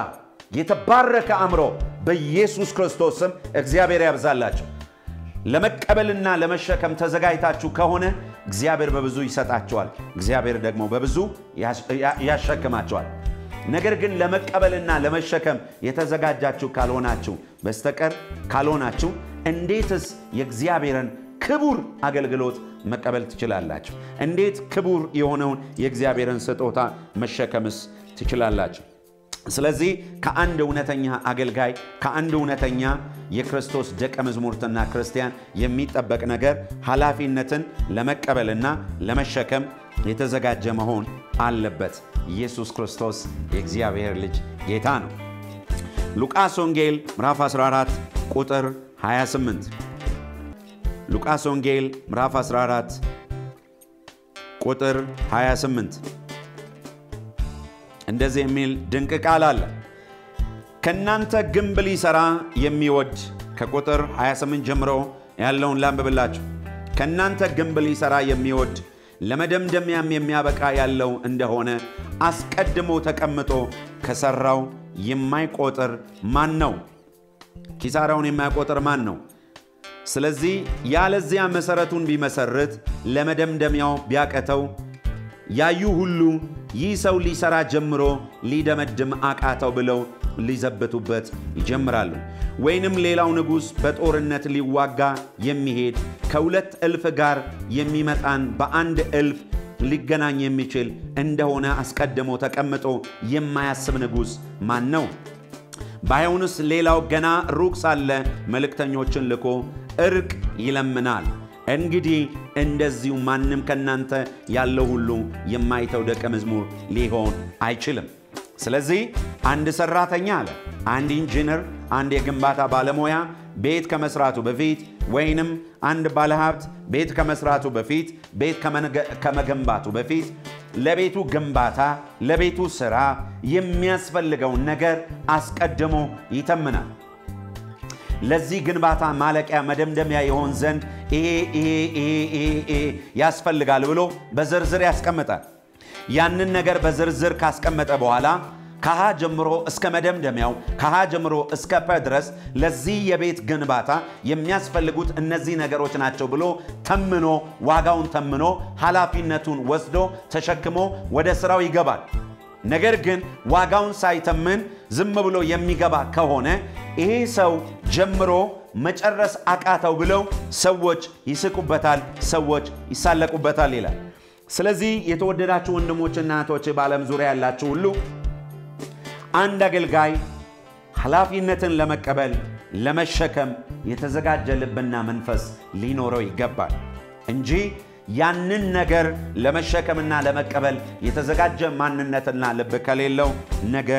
የተባረከ አእምሮ በኢየሱስ ክርስቶስ ስም እግዚአብሔር ያብዛላችሁ። ለመቀበልና ለመሸከም ተዘጋጅታችሁ ከሆነ እግዚአብሔር በብዙ ይሰጣችኋል። እግዚአብሔር ደግሞ በብዙ ያሸክማችኋል። ነገር ግን ለመቀበልና ለመሸከም የተዘጋጃችሁ ካልሆናችሁ በስተቀር ካልሆናችሁ እንዴትስ የእግዚአብሔርን ክቡር አገልግሎት መቀበል ትችላላችሁ? እንዴት ክቡር የሆነውን የእግዚአብሔርን ስጦታ መሸከምስ ትችላላችሁ? ስለዚህ ከአንድ እውነተኛ አገልጋይ ከአንድ እውነተኛ የክርስቶስ ደቀ መዝሙርትና ክርስቲያን የሚጠበቅ ነገር ኃላፊነትን ለመቀበልና ለመሸከም የተዘጋጀ መሆን አለበት። ኢየሱስ ክርስቶስ የእግዚአብሔር ልጅ ጌታ ነው። ሉቃስ ወንጌል ምዕራፍ 14 ቁጥር 28 ሉቃስ ወንጌል ምዕራፍ 14 ቁጥር 28 እንደዚህ የሚል ድንቅ ቃል አለ። ከናንተ ግንብ ሊሰራ የሚወድ ከቁጥር 28 ጀምሮ ያለውን ላንብብላችሁ። ከናንተ ግንብ ሊሰራ የሚወድ ለመደምደሚያም የሚያበቃ ያለው እንደሆነ አስቀድሞ ተቀምጦ ከሰራው የማይቆጥር ማን ነው? ኪሳራውን የማይቆጥር ማን ነው? ስለዚህ ያለዚያ መሰረቱን ቢመሰርት ለመደምደሚያው ቢያቀተው ያዩ ሁሉ ይህ ሰው ሊሰራ ጀምሮ ሊደመድም አቃተው ብለው ሊዘብቱበት ይጀምራሉ። ወይንም ሌላው ንጉሥ በጦርነት ሊዋጋ የሚሄድ ከሁለት እልፍ ጋር የሚመጣን በአንድ እልፍ ሊገናኝ የሚችል እንደሆነ አስቀድሞ ተቀምጦ የማያስብ ንጉሥ ማን ነው? ባይሆንስ ሌላው ገና ሩቅ ሳለ መልእክተኞችን ልኮ እርቅ ይለምናል። እንግዲህ እንደዚሁ ማንም ከናንተ ያለው ሁሉ የማይተው ደቀ መዝሙር ሊሆን አይችልም። ስለዚህ አንድ ሰራተኛ አለ፣ አንድ ኢንጂነር፣ አንድ የግንባታ ባለሙያ ቤት ከመስራቱ በፊት ወይንም አንድ ባለሀብት ቤት ከመስራቱ በፊት ቤት ከመገንባቱ በፊት ለቤቱ ግንባታ ለቤቱ ሥራ የሚያስፈልገውን ነገር አስቀድሞ ይተምናል። ለዚህ ግንባታ ማለቂያ መደምደሚያ ይሆን ዘንድ ይሄ ያስፈልጋል ብሎ በዝርዝር ያስቀምጣል። ያንን ነገር በዝርዝር ካስቀመጠ በኋላ ከሀ ጀምሮ እስከ መደምደሚያው ከሀ ጀምሮ እስከ ፐ ድረስ ለዚህ የቤት ግንባታ የሚያስፈልጉት እነዚህ ነገሮች ናቸው ብሎ ተምኖ ዋጋውን ተምኖ ኃላፊነቱን ወስዶ ተሸክሞ ወደ ስራው ይገባል። ነገር ግን ዋጋውን ሳይተምን ዝም ብሎ የሚገባ ከሆነ ይሄ ሰው ጀምሮ መጨረስ አቃተው ብለው ሰዎች ይስቁበታል፣ ሰዎች ይሳለቁበታል ይላል። ስለዚህ የተወደዳችሁ ወንድሞችና እህቶች በዓለም ዙሪያ ያላችሁ ሁሉ አንድ አገልጋይ ኃላፊነትን ለመቀበል ለመሸከም የተዘጋጀ ልብና መንፈስ ሊኖረው ይገባል እንጂ ያንን ነገር ለመሸከምና ለመቀበል የተዘጋጀ ማንነትና ልብ ከሌለው ነገ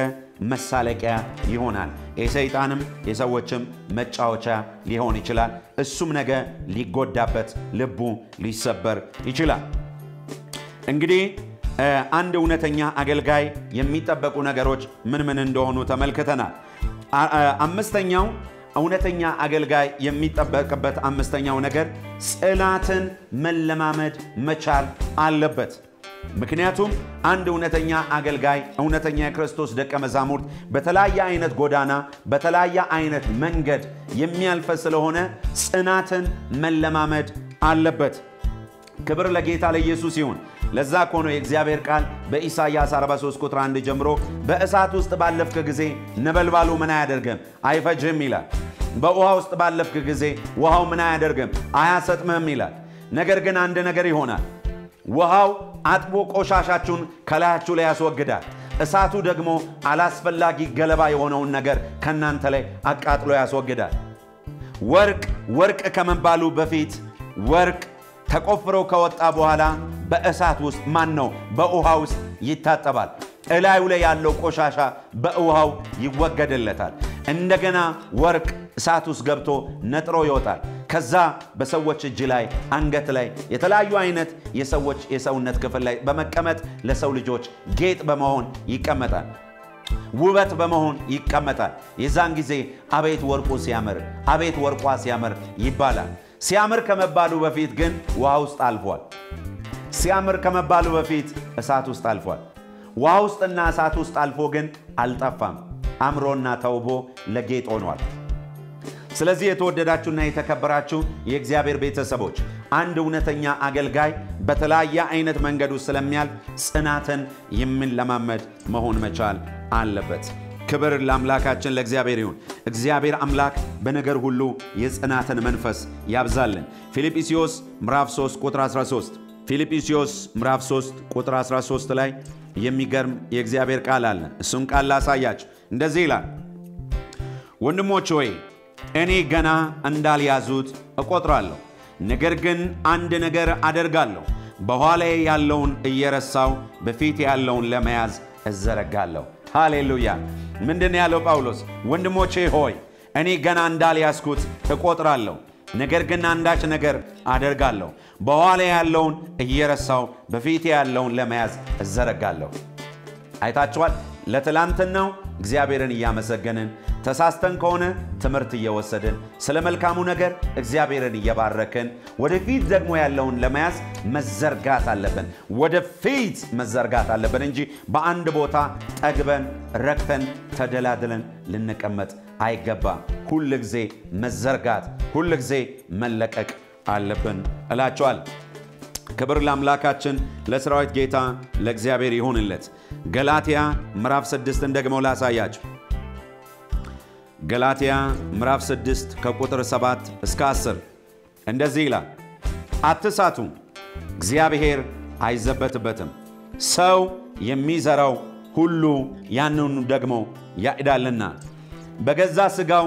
መሳለቂያ ይሆናል። የሰይጣንም የሰዎችም መጫወቻ ሊሆን ይችላል። እሱም ነገ ሊጎዳበት ልቡ ሊሰበር ይችላል። እንግዲህ አንድ እውነተኛ አገልጋይ የሚጠበቁ ነገሮች ምን እንደሆኑ ተመልክተናል። አምስተኛው እውነተኛ አገልጋይ የሚጠበቅበት አምስተኛው ነገር ጽናትን መለማመድ መቻል አለበት። ምክንያቱም አንድ እውነተኛ አገልጋይ እውነተኛ የክርስቶስ ደቀ መዛሙርት በተለያየ አይነት ጎዳና በተለያየ አይነት መንገድ የሚያልፍ ስለሆነ ጽናትን መለማመድ አለበት። ክብር ለጌታ ለኢየሱስ ይሁን። ለዛ ኮኖ የእግዚአብሔር ቃል በኢሳይያስ 43 ቁጥር 1 ጀምሮ በእሳት ውስጥ ባለፍክ ጊዜ ነበልባሉ ምን አያደርግም አይፈጅም ይላል በውሃ ውስጥ ባለፍክ ጊዜ ውሃው ምን አያደርግም አያሰጥምህም ይላል ነገር ግን አንድ ነገር ይሆናል ውሃው አጥቦ ቆሻሻችሁን ከላያችሁ ላይ ያስወግዳል እሳቱ ደግሞ አላስፈላጊ ገለባ የሆነውን ነገር ከናንተ ላይ አቃጥሎ ያስወግዳል ወርቅ ከመባሉ በፊት ወርቅ ተቆፍሮ ከወጣ በኋላ በእሳት ውስጥ ማን ነው በውሃ ውስጥ ይታጠባል እላዩ ላይ ያለው ቆሻሻ በውሃው ይወገድለታል እንደገና ወርቅ እሳት ውስጥ ገብቶ ነጥሮ ይወጣል ከዛ በሰዎች እጅ ላይ አንገት ላይ የተለያዩ አይነት የሰውነት ክፍል ላይ በመቀመጥ ለሰው ልጆች ጌጥ በመሆን ይቀመጣል ውበት በመሆን ይቀመጣል የዛን ጊዜ አቤት ወርቁ ሲያምር አቤት ወርቋ ሲያምር ይባላል ሲያምር ከመባሉ በፊት ግን ውሃ ውስጥ አልፏል ሲያምር ከመባሉ በፊት እሳት ውስጥ አልፏል ውሃ ውስጥና እሳት ውስጥ አልፎ ግን አልጠፋም አምሮና ተውቦ ለጌጥ ሆኗል ስለዚህ የተወደዳችሁና የተከበራችሁ የእግዚአብሔር ቤተሰቦች አንድ እውነተኛ አገልጋይ በተለያየ አይነት መንገዱ ስለሚያልፍ ጽናትን የሚለማመድ መሆን መቻል አለበት ክብር ለአምላካችን ለእግዚአብሔር ይሁን እግዚአብሔር አምላክ በነገር ሁሉ የጽናትን መንፈስ ያብዛልን ፊልጵስዩስ ምዕራፍ 3 ቁጥር 13 ፊልጵስዩስ ምዕራፍ 3 ቁጥር 13 ላይ የሚገርም የእግዚአብሔር ቃል አለ እሱን ቃል ላሳያችሁ እንደዚህ ይላል ወንድሞች ሆይ እኔ ገና እንዳልያዙት እቆጥራለሁ ነገር ግን አንድ ነገር አደርጋለሁ በኋላዬ ያለውን እየረሳው በፊት ያለውን ለመያዝ እዘረጋለሁ ሃሌሉያ ምንድነው ያለው ጳውሎስ ወንድሞቼ ሆይ እኔ ገና እንዳልያዝኩት እቆጥራለሁ ነገር ግን አንዳች ነገር አደርጋለሁ በኋላዬ ያለውን እየረሳው በፊት ያለውን ለመያዝ እዘረጋለሁ አይታችኋል ለትላንትናው እግዚአብሔርን ያመሰገንን ተሳስተን ከሆነ ትምህርት እየወሰድን ስለ መልካሙ ነገር እግዚአብሔርን እየባረክን ወደፊት ደግሞ ያለውን ለመያዝ መዘርጋት አለብን ወደፊት መዘርጋት አለብን እንጂ በአንድ ቦታ ጠግበን ረክተን ተደላድለን ልንቀመጥ አይገባም ሁሉ ጊዜ መዘርጋት ሁሉ ጊዜ መለቀቅ አለብን እላችኋል ክብር ለአምላካችን ለሰራዊት ጌታ ለእግዚአብሔር ይሁንለት ገላትያ ምዕራፍ 6 ደግሞ ላሳያችሁ ገላትያ ምዕራፍ 6 ከቁጥር 7 እስከ 10 እንደዚህ ይላል አትሳቱ እግዚአብሔር አይዘበትበትም ሰው የሚዘራው ሁሉ ያንኑ ደግሞ ያጭዳልና በገዛ ስጋው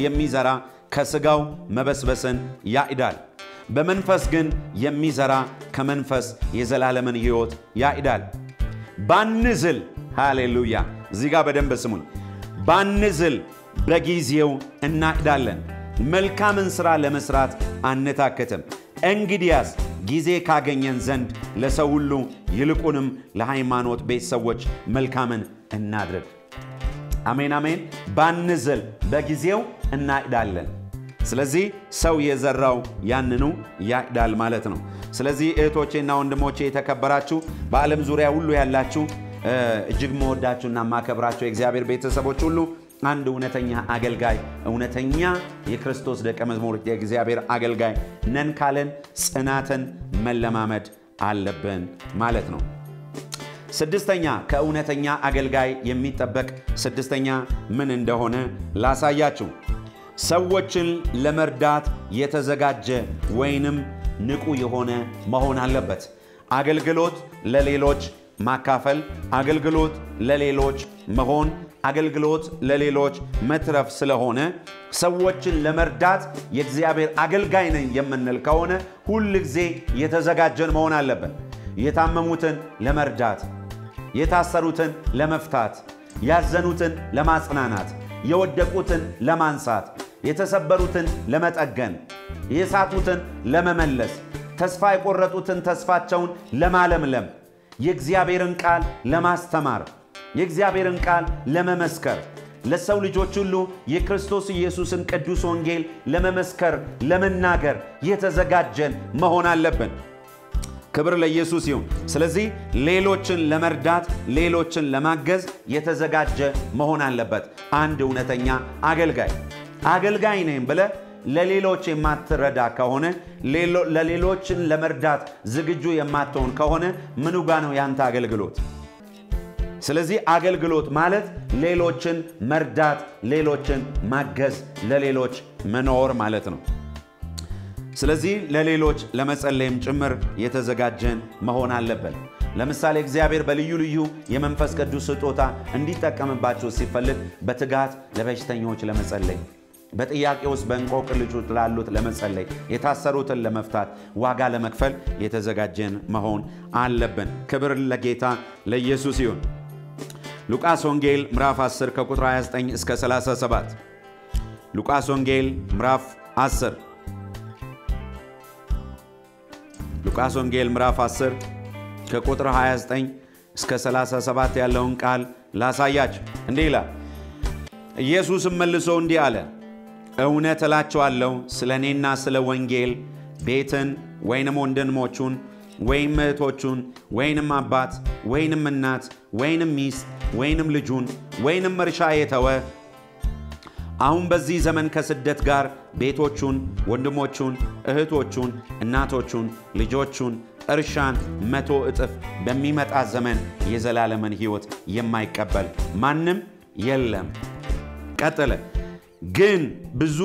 የሚዘራ ከስጋው መበስበስን ያጭዳል በመንፈስ ግን የሚዘራ ከመንፈስ የዘላለምን ሕይወት ያጭዳል ባንዝል ሃሌሉያ እዚህ ጋር በደንብ ስሙን ባንዝል በጊዜው እናጭዳለን መልካምን ሥራ ለመስራት አንታከትም እንግዲያስ ጊዜ ካገኘን ዘንድ ለሰው ሁሉ ይልቁንም ለሃይማኖት ቤተሰቦች መልካምን እናድርግ አሜን አሜን ባንዝል በጊዜው እናጭዳለን ስለዚህ ሰው የዘራው ያንኑ ያጭዳል ማለት ነው ስለዚህ እህቶቼና ወንድሞቼ የተከበራችሁ በዓለም ዙሪያ ሁሉ ያላችሁ እጅግ መወዳችሁና ማከብራችሁ የእግዚአብሔር ቤተሰቦች ሁሉ አንድ እውነተኛ አገልጋይ እውነተኛ የክርስቶስ ደቀ መዝሙር የእግዚአብሔር አገልጋይ ነን ካለን ጽናትን መለማመድ አለብን ማለት ነው ስድስተኛ ከእውነተኛ አገልጋይ የሚጠበቅ ስድስተኛ ምን እንደሆነ ላሳያችሁ ሰዎችን ለመርዳት የተዘጋጀ ወይንም ንቁ የሆነ መሆን አለበት አገልግሎት ለሌሎች ማካፈል አገልግሎት ለሌሎች መሆን አገልግሎት ለሌሎች መትረፍ ስለሆነ ሰዎችን ለመርዳት የእግዚአብሔር አገልጋይ ነኝ የምንል ከሆነ ሁሉ ጊዜ የተዘጋጀን መሆን አለበት የታመሙትን ለመርዳት የታሰሩትን ለመፍታት ያዘኑትን ለማጽናናት የወደቁትን ለማንሳት የተሰበሩትን ለመጠገን የሳቱትን ለመመለስ ተስፋ የቆረጡትን ተስፋቸውን ለማለምለም የእግዚአብሔርን ቃል ለማስተማር የእግዚአብሔርን ቃል ለመመስከር ለሰው ልጆች ሁሉ የክርስቶስ ኢየሱስን ቅዱስ ወንጌል ለመመስከር ለመናገር የተዘጋጀን መሆን አለብን ክብር ለኢየሱስ ይሁን ስለዚህ ሌሎችን ለመርዳት ሌሎችን ለማገዝ የተዘጋጀ መሆን አለበት አንድ እውነተኛ አገልጋይ ነኝ ብለ ለሌሎች የማትረዳ ከሆነ ለሌሎችን ለመርዳት ዝግጁ የማትሆን ከሆነ ምኑ ጋር ነው ያንተ አገልግሎት? ስለዚህ አገልግሎት ማለት ሌሎችን መርዳት፣ ሌሎችን ማገዝ፣ ለሌሎች መኖር ማለት ነው። ስለዚህ ለሌሎች ለመጸለይም ጭምር የተዘጋጀን መሆን አለበት። ለምሳሌ እግዚአብሔር በልዩ ልዩ የመንፈስ ቅዱስ ስጦታ እንዲጠቀምባቸው ሲፈልግ በትጋት ለበሽተኞች ለመጸለይ፣ በጥያቄ ውስጥ በእንቆቅልሽ ላሉት ለመጸለይ፣ የታሰሩትን ለመፍታት፣ ዋጋ ለመክፈል የተዘጋጀን መሆን አለብን። ክብር ለጌታ ለኢየሱስ ይሁን። ሉቃስ ወንጌል ምዕራፍ 10 ከቁጥር 29 እስከ 37 ሉቃስ ወንጌል ምዕራፍ 10 ሉቃስ ወንጌል ምዕራፍ 10 ከቁጥር 29 እስከ 37 ያለውን ቃል ላሳያችሁ። እንዲህ ይላል። ኢየሱስም መልሶ እንዲህ አለ፣ እውነት እላችኋለሁ ስለኔና ስለ ወንጌል ቤትን ወይንም ወንድሞቹን ወይንም እህቶቹን ወይንም አባት ወይንም እናት ወይንም ሚስት ወይንም ልጁን ወይንም እርሻ የተወ አሁን በዚህ ዘመን ከስደት ጋር ቤቶቹን፣ ወንድሞቹን፣ እህቶቹን፣ እናቶቹን፣ ልጆቹን፣ እርሻን 100 እጥፍ በሚመጣ ዘመን የዘላለምን ሕይወት የማይቀበል ማንም የለም። ቀጠለ። ግን ብዙ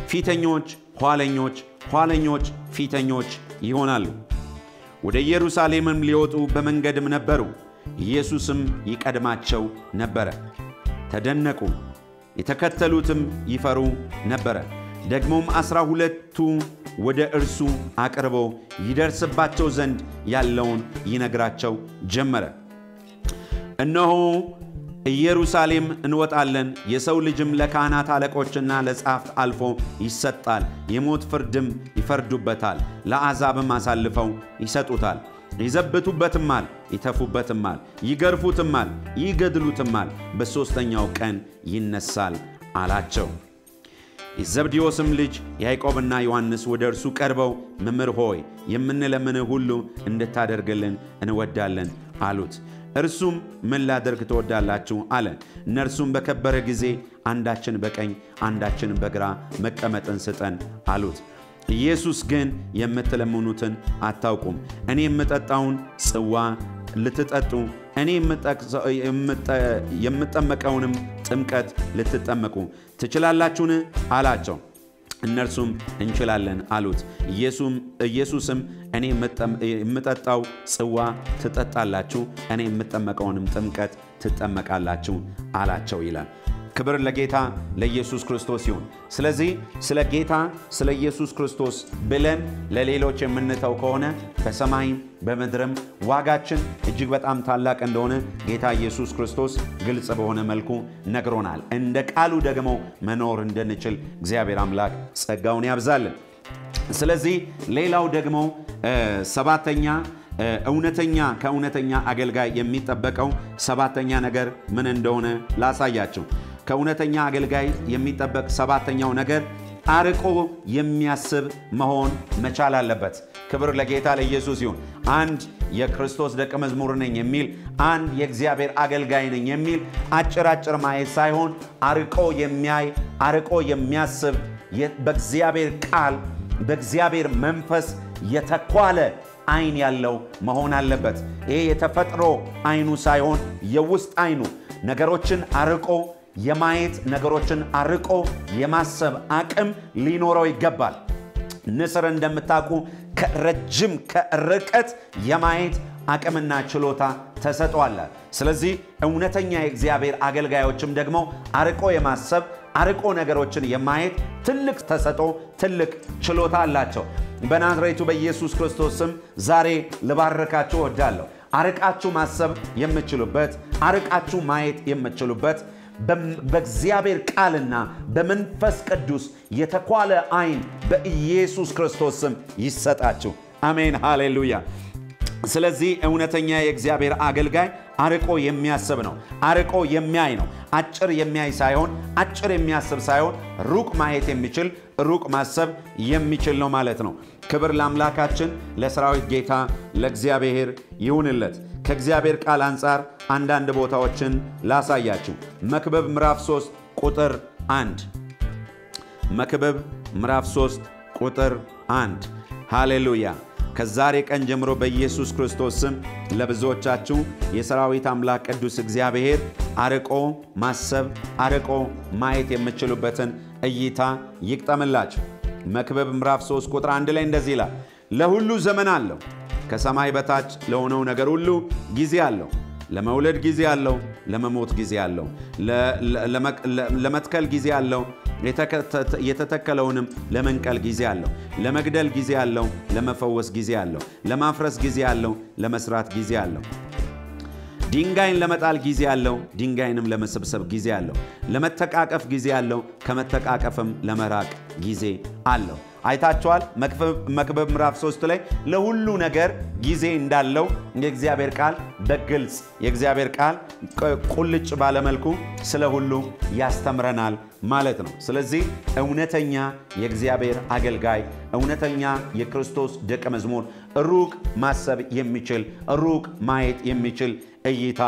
ፊተኞች ኋለኞች፣ ኋለኞች ፊተኞች ይሆናሉ። ወደ ኢየሩሳሌምም ሊወጡ በመንገድም ነበሩ። ኢየሱስም ይቀድማቸው ነበረ። ተደነቁ፣ የተከተሉትም ይፈሩ ነበረ። ደግሞም 12ቱ ወደ እርሱ አቅርበው ይደርስባቸው ዘንድ ያለውን ይነግራቸው ጀመረ። እነሆ ኢየሩሳሌም እንወጣለን፣ የሰው ልጅም ለካህናት አለቆችና ለጻፍት አልፎ ይሰጣል፣ የሞት ፍርድም ይፈርዱበታል፣ ለአሕዛብም አሳልፈው ይሰጡታል፣ ይዘብቱበትማል፣ ይተፉበትማል፣ ይገርፉትማል፣ ይገድሉትማል፣ በሦስተኛው ቀን ይነሳል አላቸው። የዘብዴዎስም ልጅ ያዕቆብና ዮሐንስ ወደ እርሱ ቀርበው መምህር ሆይ የምንለምንህ ሁሉ እንድታደርግልን እንወዳለን አሉት። እርሱም ምን ላደርግ ትወዳላችሁ አለ። እነርሱም በከበረ ጊዜ አንዳችን በቀኝ አንዳችን በግራ መቀመጥን ስጠን አሉት። ኢየሱስ ግን የምትለምኑትን አታውቁም፣ እኔ የምጠጣውን ጽዋ ልትጠጡ፣ እኔ የምጠመቀውንም ጥምቀት ልትጠመቁ ትችላላችሁን አላቸው። እነርሱም እንችላለን አሉት። ኢየሱስም እኔ የምጠጣው ጽዋ ትጠጣላችሁ፣ እኔ የምጠመቀውንም ጥምቀት ትጠመቃላችሁ አላቸው ይላል። ክብር ለጌታ ለኢየሱስ ክርስቶስ ይሁን። ስለዚህ ስለ ጌታ ስለ ኢየሱስ ክርስቶስ ብለን ለሌሎች የምንተው ከሆነ በሰማይም በምድርም ዋጋችን እጅግ በጣም ታላቅ እንደሆነ ጌታ ኢየሱስ ክርስቶስ ግልጽ በሆነ መልኩ ነግሮናል። እንደ ቃሉ ደግሞ መኖር እንድንችል እግዚአብሔር አምላክ ጸጋውን ያብዛልን። ስለዚህ ሌላው ደግሞ ሰባተኛ ከእውነተኛ አገልጋይ የሚጠበቀው ሰባተኛ ነገር ምን እንደሆነ ላሳያችሁ። ከእውነተኛ አገልጋይ የሚጠበቅ ሰባተኛው ነገር አርቆ የሚያስብ መሆን መቻል አለበት። ክብር ለጌታ ለኢየሱስ ይሁን። አንድ የክርስቶስ ደቀ መዝሙር ነኝ የሚል፣ አንድ የእግዚአብሔር አገልጋይ ነኝ የሚል አጭር ማየት ሳይሆን አርቆ የሚያይ፣ አርቆ የሚያስብ፣ በእግዚአብሔር ቃል በእግዚአብሔር መንፈስ የተኳለ አይን ያለው መሆን አለበት። ይሄ የተፈጥሮ አይኑ ሳይሆን የውስጥ አይኑ ነገሮችን አርቆ የማየት፣ ነገሮችን አርቆ የማሰብ አቅም ሊኖረው ይገባል። ንስር እንደምታውቁ ከረጅም ከርቀት የማየት አቅምና ችሎታ ተሰጥቷል። ስለዚህ እውነተኛ የእግዚአብሔር አገልጋዮችም ደግሞ አርቆ የማሰብ፣ አርቆ ነገሮችን የማየት ትልቅ ተሰጥኦ፣ ትልቅ ችሎታ አላቸው። በናዝሬቱ በኢየሱስ ክርስቶስ ስም ዛሬ ልባርካችሁ እወዳለሁ። አርቃችሁ ማሰብ የምትችሉበት፣ አርቃችሁ ማየት የምትችሉበት በእግዚአብሔር ቃልና በመንፈስ ቅዱስ የተኳለ አይን በኢየሱስ ክርስቶስ ስም ይሰጣችሁ። አሜን፣ ሃሌሉያ። ስለዚህ እውነተኛ የእግዚአብሔር አገልጋይ አርቆ የሚያስብ ነው፣ አርቆ የሚያይ ነው። አጭር የሚያይ ሳይሆን፣ አጭር የሚያስብ ሳይሆን ሩቅ ማየት የሚችል፣ ሩቅ ማሰብ የሚችል ነው ማለት ነው። ክብር ለአምላካችን ለሰራዊት ጌታ ለእግዚአብሔር ይሁንለት። ከእግዚአብሔር ቃል አንጻር አንዳንድ ቦታዎችን ላሳያችሁ። መክብብ ምዕራፍ 3 ቁጥር 1 መክብብ ምዕራፍ 3 ቁጥር 1 ሃሌሉያ ከዛሬ ቀን ጀምሮ በኢየሱስ ክርስቶስ ስም ለብዙዎቻችሁ የሰራዊት አምላክ ቅዱስ እግዚአብሔር አርቆ ማሰብ አርቆ ማየት የምትችሉበትን እይታ ይቅጠምላችሁ መክብብ ምዕራፍ 3 ቁጥር 1 ላይ እንደዚህ ይላል ለሁሉ ዘመን አለው ከሰማይ በታች ለሆነው ነገር ሁሉ ጊዜ አለው ለመውለድ ጊዜ አለው ለመሞት ጊዜ አለው ለመትከል ጊዜ አለው የተተከለውንም ለመንቀል ጊዜ አለው ለመግደል ጊዜ አለው ለመፈወስ ጊዜ አለው ለማፍረስ ጊዜ አለው ለመስራት ጊዜ አለው ድንጋይን ለመጣል ጊዜ አለው ድንጋይንም ለመሰብሰብ ጊዜ አለው ለመተቃቀፍ ጊዜ አለው ከመተቃቀፍም ለመራቅ ጊዜ አለው አይታችኋል መክብብ ምዕራፍ 3 ላይ ለሁሉ ነገር ጊዜ እንዳለው የእግዚአብሔር ቃል በግልጽ የእግዚአብሔር ቃል ቁልጭ ባለ መልኩ ስለ ሁሉ ያስተምረናል ማለት ነው ስለዚህ እውነተኛ የእግዚአብሔር አገልጋይ እውነተኛ የክርስቶስ ደቀ መዝሙር ሩቅ ማሰብ የሚችል ሩቅ ማየት የሚችል እይታ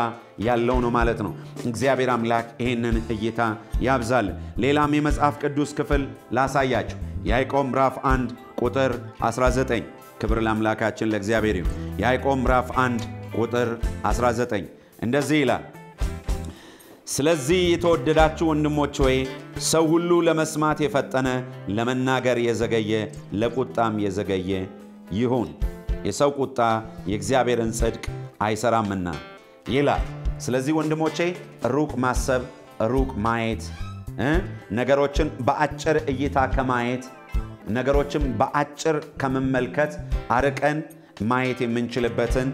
ያለው ነው ማለት ነው እግዚአብሔር አምላክ ይሄንን እይታ ያብዛል ሌላም የመጽሐፍ ቅዱስ ክፍል ላሳያችሁ ያዕቆብ ምዕራፍ 1 ቁጥር 19 ክብር ለአምላካችን ለእግዚአብሔር ይሁን ያዕቆብ ምዕራፍ 1 ቁጥር 19 እንደዚህ ይላል ስለዚህ የተወደዳችሁ ወንድሞች ሆይ ሰው ሁሉ ለመስማት የፈጠነ ለመናገር የዘገየ ለቁጣም የዘገየ ይሁን የሰው ቁጣ የእግዚአብሔርን ጽድቅ አይሰራምና ይላል ስለዚህ ወንድሞቼ ሩቅ ማሰብ ሩቅ ማየት ነገሮችን በአጭር እይታ ከማየት ነገሮችን በአጭር ከመመልከት አርቀን ማየት የምንችልበትን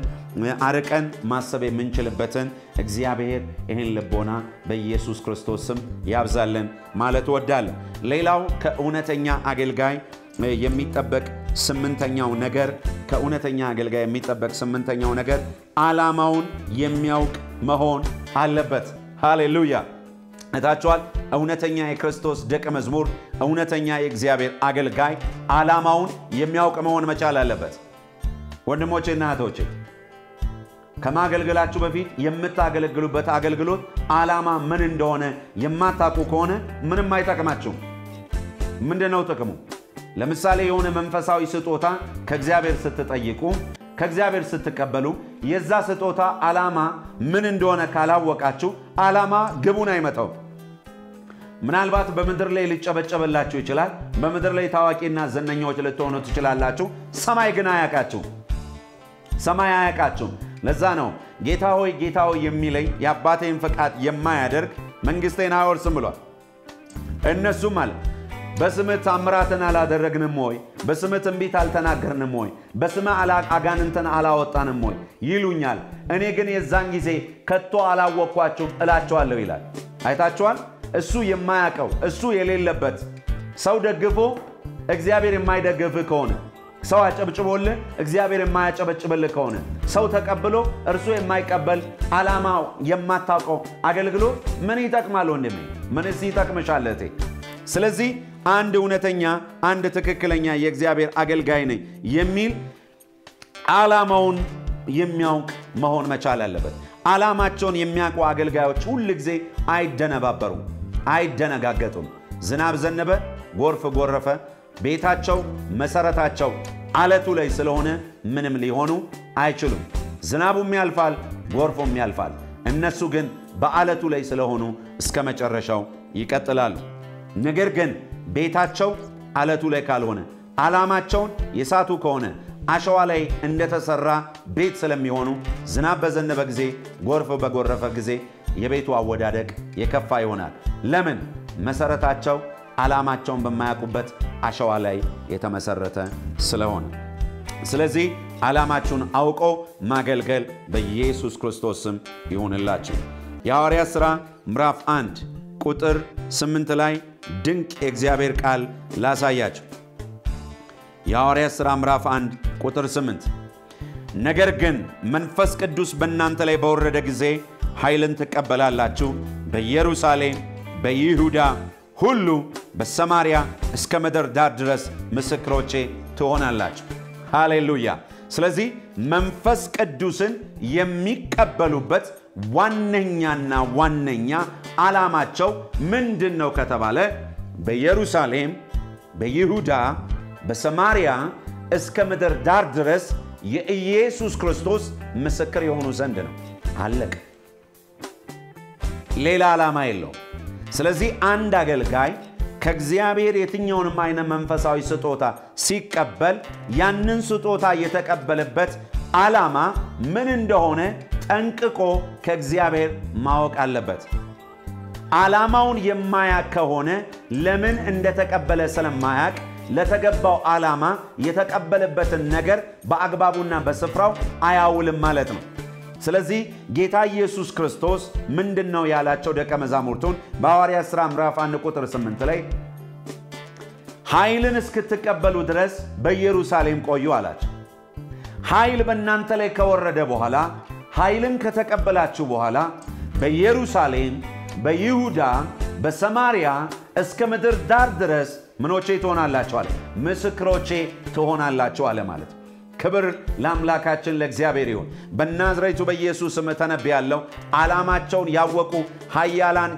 አርቀን ማሰብ የምንችልበትን እግዚአብሔር ይህን ልቦና በኢየሱስ ክርስቶስ ስም ያብዛልን ማለት ወዳለ ሌላው ከእውነተኛ አገልጋይ የሚጠበቅ ስምንተኛው ነገር ከእውነተኛ አገልጋይ የሚጠበቅ ስምንተኛው ነገር ዓላማውን የሚያውቅ መሆን አለበት ሃሌሉያ እታችኋል እውነተኛ የክርስቶስ ደቀ መዝሙር እውነተኛ የእግዚአብሔር አገልጋይ ዓላማውን የሚያውቅ መሆን መቻል አለበት ወንድሞቼና እህቶቼ ከማገልገላችሁ በፊት የምታገለግሉበት አገልግሎት ዓላማ ምን እንደሆነ የማታውቁ ከሆነ ምንም አይጠቅማችሁም ምንድነው ጥቅሙ ለምሳሌ የሆነ መንፈሳዊ ስጦታ ከእግዚአብሔር ስትጠይቁ ከእግዚአብሔር ስትቀበሉ የዛ ስጦታ ዓላማ ምን እንደሆነ ካላወቃችሁ ዓላማ ግቡን አይመጣው ምናልባት በመድር ላይ ሊጨበጨበላችሁ ይችላል በመድር ላይ ታዋቂና ዘነኛዎች ልትሆኑ ትችላላችሁ ሰማይ ግን አያቃችሁ ሰማይ አያቃችሁ ለዛ ነው ጌታ ሆይ የሚለኝ የአባቴን ፈቃድ የማያደርግ መንግስቴን አይወርስም ብሏል እነሱም ማለት በስምህ ታምራትን አላደረግንም ወይ በስምህ ትንቢት አልተናገርንም ወይ በስምህ አጋንንትን አላወጣንም ወይ ይሉኛል እኔ ግን የዛን ጊዜ ከቶ አላወቅኳችሁም እላቸዋለሁ ይላል አይታችኋል እሱ የማያቀው እሱ የሌለበት ሰው ደግፎ እግዚአብሔር የማይደግፍ ከሆነ ሰው አጨብጭቦልህ እግዚአብሔር የማያጨበጭብልህ ከሆነ ሰው ተቀብሎ እርሱ የማይቀበል ዓላማው የማታውቀው አገልግሎት ምን ይጠቅማል ወንድሜ ምንስ ይጠቅምሻል እህቴ ስለዚህ አንድ እውነተኛ አንድ ትክክለኛ የእግዚአብሔር አገልጋይ ነኝ የሚል ዓላማውን የሚያውቅ መሆን መቻል አለበት ዓላማቸውን የሚያውቁ አገልጋዮች ሁሉ ጊዜ አይደነባበሩም አይደነጋገጡም ዝናብ ዘነበ ጎርፍ ጎረፈ ቤታቸው መሰረታቸው አለቱ ላይ ስለሆነ ምንም ሊሆኑ አይችሉም ዝናቡም ያልፋል ጎርፉም ያልፋል እነሱ ግን በአለቱ ላይ ስለሆኑ እስከ መጨረሻው ይቀጥላሉ ነገር ግን ቤታቸው አለቱ ላይ ካልሆነ ዓላማቸውን የሳቱ ከሆነ አሸዋ ላይ እንደተሰራ ቤት ስለሚሆኑ ዝናብ በዘነበ ጊዜ ጎርፍ በጎረፈ ጊዜ የቤቱ አወዳደቅ የከፋ ይሆናል ለምን መሰረታቸው ዓላማቸውን በማያውቁበት አሸዋ ላይ የተመሰረተ ስለሆነ ስለዚህ ዓላማችሁን አውቆ ማገልገል በኢየሱስ ክርስቶስ ስም ይሁንላችሁ የሐዋርያት ሥራ ምዕራፍ 1 ቁጥር 8 ላይ ድንቅ የእግዚአብሔር ቃል ላሳያችሁ የሐዋርያት ሥራ ምዕራፍ 1 ቁጥር 8 ነገር ግን መንፈስ ቅዱስ በእናንተ ላይ በወረደ ጊዜ ኃይልን ትቀበላላችሁ በኢየሩሳሌም በይሁዳ ሁሉ በሰማሪያ እስከ ምድር ዳር ድረስ ምስክሮቼ ትሆናላችሁ ሃሌሉያ ስለዚህ መንፈስ ቅዱስን የሚቀበሉበት ዋነኛና ዋነኛ ዓላማቸው ምንድነው ከተባለ በኢየሩሳሌም በይሁዳ በሰማርያ እስከ ምድር ዳር ድረስ የኢየሱስ ክርስቶስ ምስክር የሆኑ ዘንድ ነው። አለቀ። ሌላ ዓላማ የለውም። ስለዚህ አንድ አገልጋይ ከእግዚአብሔር የትኛውንም አይነት መንፈሳዊ ስጦታ ሲቀበል ያንን ስጦታ የተቀበለበት ዓላማ ምን እንደሆነ ጠንቅቆ ከእግዚአብሔር ማወቅ አለበት። ዓላማውን የማያውቅ ከሆነ ለምን እንደተቀበለ ስለማያውቅ ለተገባው ዓላማ የተቀበለበትን ነገር በአግባቡና በስፍራው አያውልም ማለት ነው። ስለዚህ ጌታ ኢየሱስ ክርስቶስ ምንድነው ያላቸው ደቀ መዛሙርቱን በሐዋርያት ሥራ ምዕራፍ 1 ቁጥር 8 ላይ ኃይልን እስክትቀበሉ ድረስ በኢየሩሳሌም ቆዩ አላቸው። ኃይል በእናንተ ላይ ከወረደ በኋላ ኃይልን ከተቀበላችሁ በኋላ በኢየሩሳሌም፣ በይሁዳ፣ በሰማርያ እስከ ምድር ዳር ድረስ ምኖቼ ትሆናላችሁ አለ። ምስክሮቼ ትሆናላችሁ አለ ማለት ነው። ክብር ለአምላካችን ለእግዚአብሔር ይሁን። በናዝሬቱ በኢየሱስ ስም ተነብያለሁ። ዓላማቸውን ያወቁ ኃያላን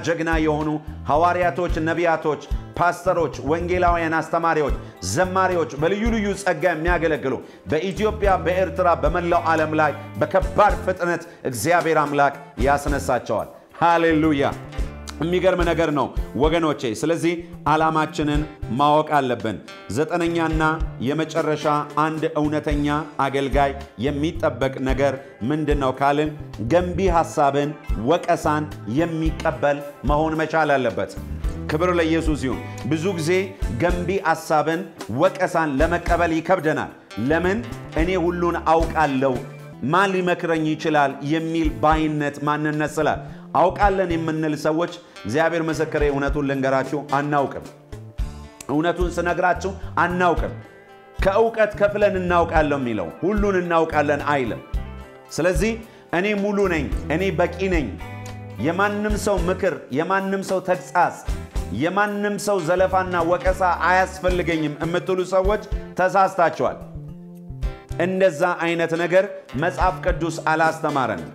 ጀግና የሆኑ ሐዋርያቶች፣ ነቢያቶች፣ ፓስተሮች፣ ወንጌላውያን፣ አስተማሪዎች፣ ዘማሪዎች በልዩ ልዩ ጸጋ የሚያገለግሉ በኢትዮጵያ፣ በኤርትራ፣ በመላው ዓለም ላይ በከባድ ፍጥነት እግዚአብሔር አምላክ ያስነሳቸዋል። ሃሌሉያ! የሚገርም ነገር ነው ወገኖቼ። ስለዚህ ዓላማችንን ማወቅ አለብን። ዘጠነኛና የመጨረሻ አንድ እውነተኛ አገልጋይ የሚጠበቅ ነገር ምንድነው ካልን ገንቢ ሐሳብን፣ ወቀሳን የሚቀበል መሆን መቻል አለበት። ክብር ለኢየሱስ ይሁን። ብዙ ጊዜ ገንቢ ሐሳብን፣ ወቀሳን ለመቀበል ይከብደናል። ለምን? እኔ ሁሉን አውቃለሁ፣ ማን ሊመክረኝ ይችላል የሚል ባይነት ማንነት ስላል አውቃለን የምንል ሰዎች እግዚአብሔር ምስክሬ እውነቱን ልንገራችሁ አናውቅም። እውነቱን ስነግራችሁ አናውቅም። ከእውቀት ከፍለን እናውቃለን የሚለው ሁሉን እናውቃለን አይልም። ስለዚህ እኔ ሙሉ ነኝ፣ እኔ በቂ ነኝ፣ የማንም ሰው ምክር፣ የማንም ሰው ተግሳጽ፣ የማንም ሰው ዘለፋና ወቀሳ አያስፈልገኝም የምትሉ ሰዎች ተሳስታችኋል። እንደዛ አይነት ነገር መጽሐፍ ቅዱስ አላስተማረንም።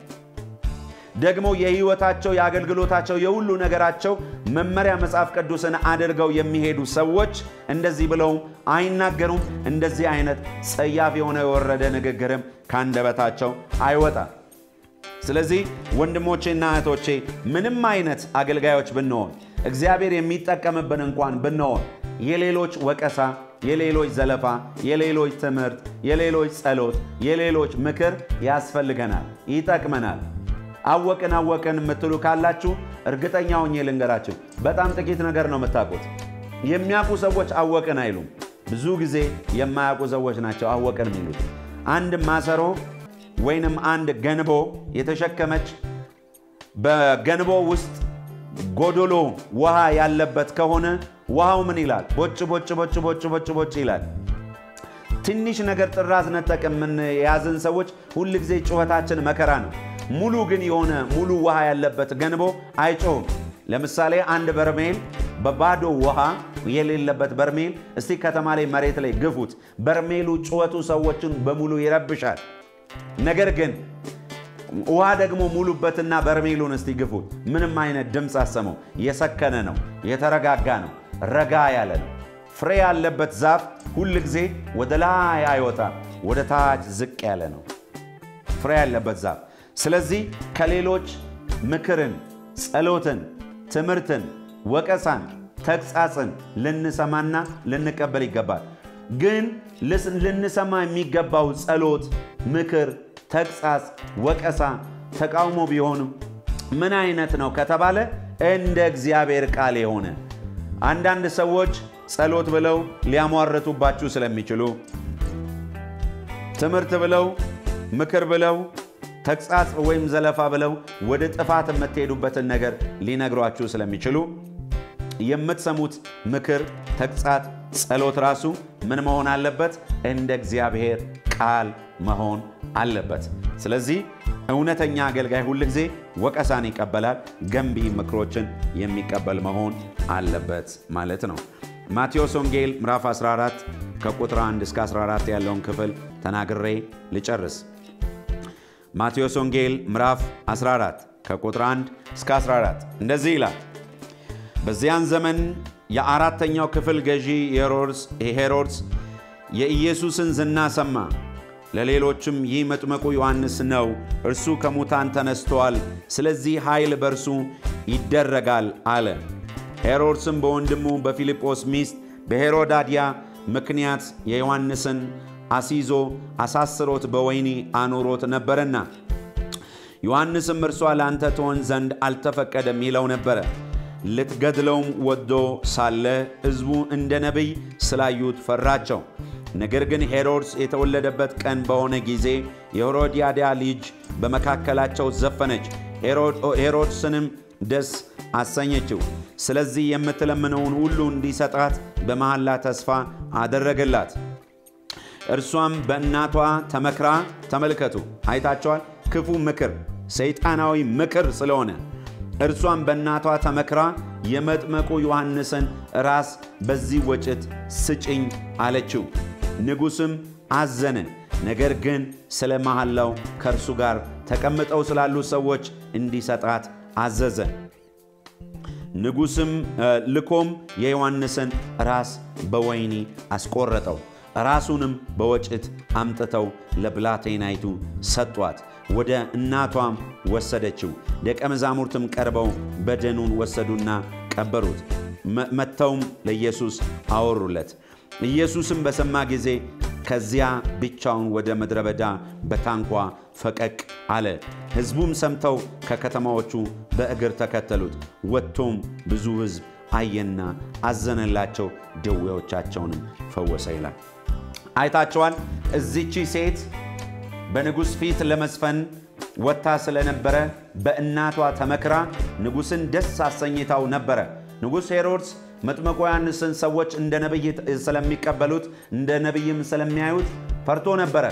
ደግሞ የህይወታቸው፣ የአገልግሎታቸው፣ የሁሉ ነገራቸው መመሪያ መጽሐፍ ቅዱስን አድርገው የሚሄዱ ሰዎች እንደዚህ ብለው አይናገሩም። እንደዚህ አይነት ጸያፍ የሆነ የወረደ ንግግርም ካንደበታቸው አይወጣም። ስለዚህ ወንድሞቼና እህቶቼ ምንም አይነት አገልጋዮች ብንሆን እግዚአብሔር የሚጠቀምብን እንኳን ብንሆን የሌሎች ወቀሳ፣ የሌሎች ዘለፋ፣ የሌሎች ትምህርት፣ የሌሎች ጸሎት፣ የሌሎች ምክር ያስፈልገናል፣ ይጠቅመናል። አወቅን የምትሉ ካላችሁ እርግጠኛ ሆኜ ልንገራችሁ በጣም ጥቂት ነገር ነው የምታውቁት። የሚያውቁ ሰዎች አወቅን አይሉም። ብዙ ጊዜ የማያውቁ ሰዎች ናቸው አወቅን የሚሉት። አንድ ማሰሮ ወይንም አንድ ገንቦ የተሸከመች በገንቦ ውስጥ ጎዶሎ ውሃ ያለበት ከሆነ ውሃው ምን ይላል? ቦጭ ይላል። ትንሽ ነገር ጥራዝ ነጠቅ ምን ያዝን ሰዎች ሁሉ ጊዜ ጩኸታችን መከራ ነው። ሙሉ ግን የሆነ ሙሉ ውሃ ያለበት ገንቦ አይጮህም። ለምሳሌ አንድ በርሜል በባዶ ውሃ የሌለበት በርሜል እስቲ ከተማ ላይ መሬት ላይ ግፉት፣ በርሜሉ ጩኸቱ ሰዎችን በሙሉ ይረብሻል። ነገር ግን ውሃ ደግሞ ሙሉበትና በርሜሉን እስቲ ግፉት፣ ምንም አይነት ድምፅ አሰሙ። የሰከነ ነው፣ የተረጋጋ ነው፣ ረጋ ያለ ነው። ፍሬ ያለበት ዛፍ ሁሉ ጊዜ ወደ ላይ አይወጣም፣ ወደ ታች ዝቅ ያለ ነው ፍሬ ያለበት ዛፍ። ስለዚህ ከሌሎች ምክርን፣ ጸሎትን፣ ትምህርትን፣ ወቀሳን፣ ተግሳጽን ልንሰማና ልንቀበል ይገባል። ግን ልንሰማ የሚገባው ጸሎት፣ ምክር፣ ተግሳጽ፣ ወቀሳ፣ ተቃውሞ ቢሆንም ምን አይነት ነው ከተባለ እንደ እግዚአብሔር ቃል የሆነ። አንዳንድ ሰዎች ጸሎት ብለው ሊያሟርቱባችሁ ስለሚችሉ፣ ትምህርት ብለው፣ ምክር ብለው፣ ተግሳጽ ወይም ዘለፋ ብለው ወደ ጥፋት የምትሄዱበትን ነገር ሊነግሯችሁ ስለሚችሉ የምትሰሙት ምክር፣ ተግሳጽ፣ ጸሎት ራሱ ምን መሆን አለበት? እንደ እግዚአብሔር ቃል መሆን አለበት። ስለዚህ እውነተኛ አገልጋይ ሁሉ ጊዜ ወቀሳን ይቀበላል፣ ገንቢ ምክሮችን የሚቀበል መሆን አለበት ማለት ነው። ማቴዎስ ወንጌል ምዕራፍ 14 ከቁጥር 1 እስከ 14 ያለውን ክፍል ተናግሬ ልጨርስ። ማቴዎስ ወንጌል ምዕራፍ 14 ከቁጥር 1 እስከ 14 እንደዚህ ይላል። በዚያን ዘመን የአራተኛው ክፍል ገዢ ሄሮድስ የኢየሱስን ዝና ሰማ። ለሌሎችም ይህ መጥምቁ ዮሐንስ ነው፣ እርሱ ከሙታን ተነስቷል፣ ስለዚህ ኃይል በእርሱ ይደረጋል አለ። ሄሮድስም በወንድሙ በፊልጶስ ሚስት በሄሮዳድያ ምክንያት የዮሐንስን አስይዞ አሳስሮት በወህኒ አኖሮት ነበርና፣ ዮሐንስም እርሷ ለአንተ ትሆን ዘንድ አልተፈቀደም ይለው ነበር። ልትገድለውም ወዶ ሳለ ሕዝቡ እንደ ነቢይ ስላዩት ፈራቸው። ነገር ግን ሄሮድስ የተወለደበት ቀን በሆነ ጊዜ የሄሮድያዳ ልጅ በመካከላቸው ዘፈነች፣ ሄሮድስንም ደስ አሰኘችው። ስለዚህ የምትለምነውን ሁሉ እንዲሰጣት በመሐላ ተስፋ አደረገላት። እርሷም በእናቷ ተመክራ፣ ተመልከቱ አይታቸዋል፣ ክፉ ምክር ሰይጣናዊ ምክር ስለሆነ እርሷም በእናቷ ተመክራ የመጥምቁ ዮሐንስን ራስ በዚህ ወጭት ስጭኝ አለችው። ንጉሥም አዘነ። ነገር ግን ስለ መሐላው ከእርሱ ጋር ተቀምጠው ስላሉ ሰዎች እንዲሰጣት አዘዘ። ንጉሥም ልኮም የዮሐንስን ራስ በወህኒ አስቆረጠው። ራሱንም በወጭት አምጥተው ለብላቴናይቱ ሰጧት። ወደ እናቷም ወሰደችው። ደቀ መዛሙርትም ቀርበው በደኑን ወሰዱና ቀበሩት። መጥተውም ለኢየሱስ አወሩለት። ኢየሱስም በሰማ ጊዜ ከዚያ ብቻውን ወደ ምድረ በዳ በታንኳ ፈቀቅ አለ። ሕዝቡም ሰምተው ከከተማዎቹ በእግር ተከተሉት። ወጥቶም ብዙ ሕዝብ አየና አዘነላቸው፣ ደዌዎቻቸውንም ፈወሰ ይላል። አይታቸዋል። እዚህቺ ሴት በንጉሥ ፊት ለመስፈን ወጥታ ስለነበረ በእናቷ ተመክራ ንጉሥን ደስ አሰኝታው ነበረ። ንጉሥ ሄሮድስ መጥምቁ ዮሐንስን ሰዎች እንደ ነቢይ ስለሚቀበሉት እንደ ነቢይም ስለሚያዩት ፈርቶ ነበረ።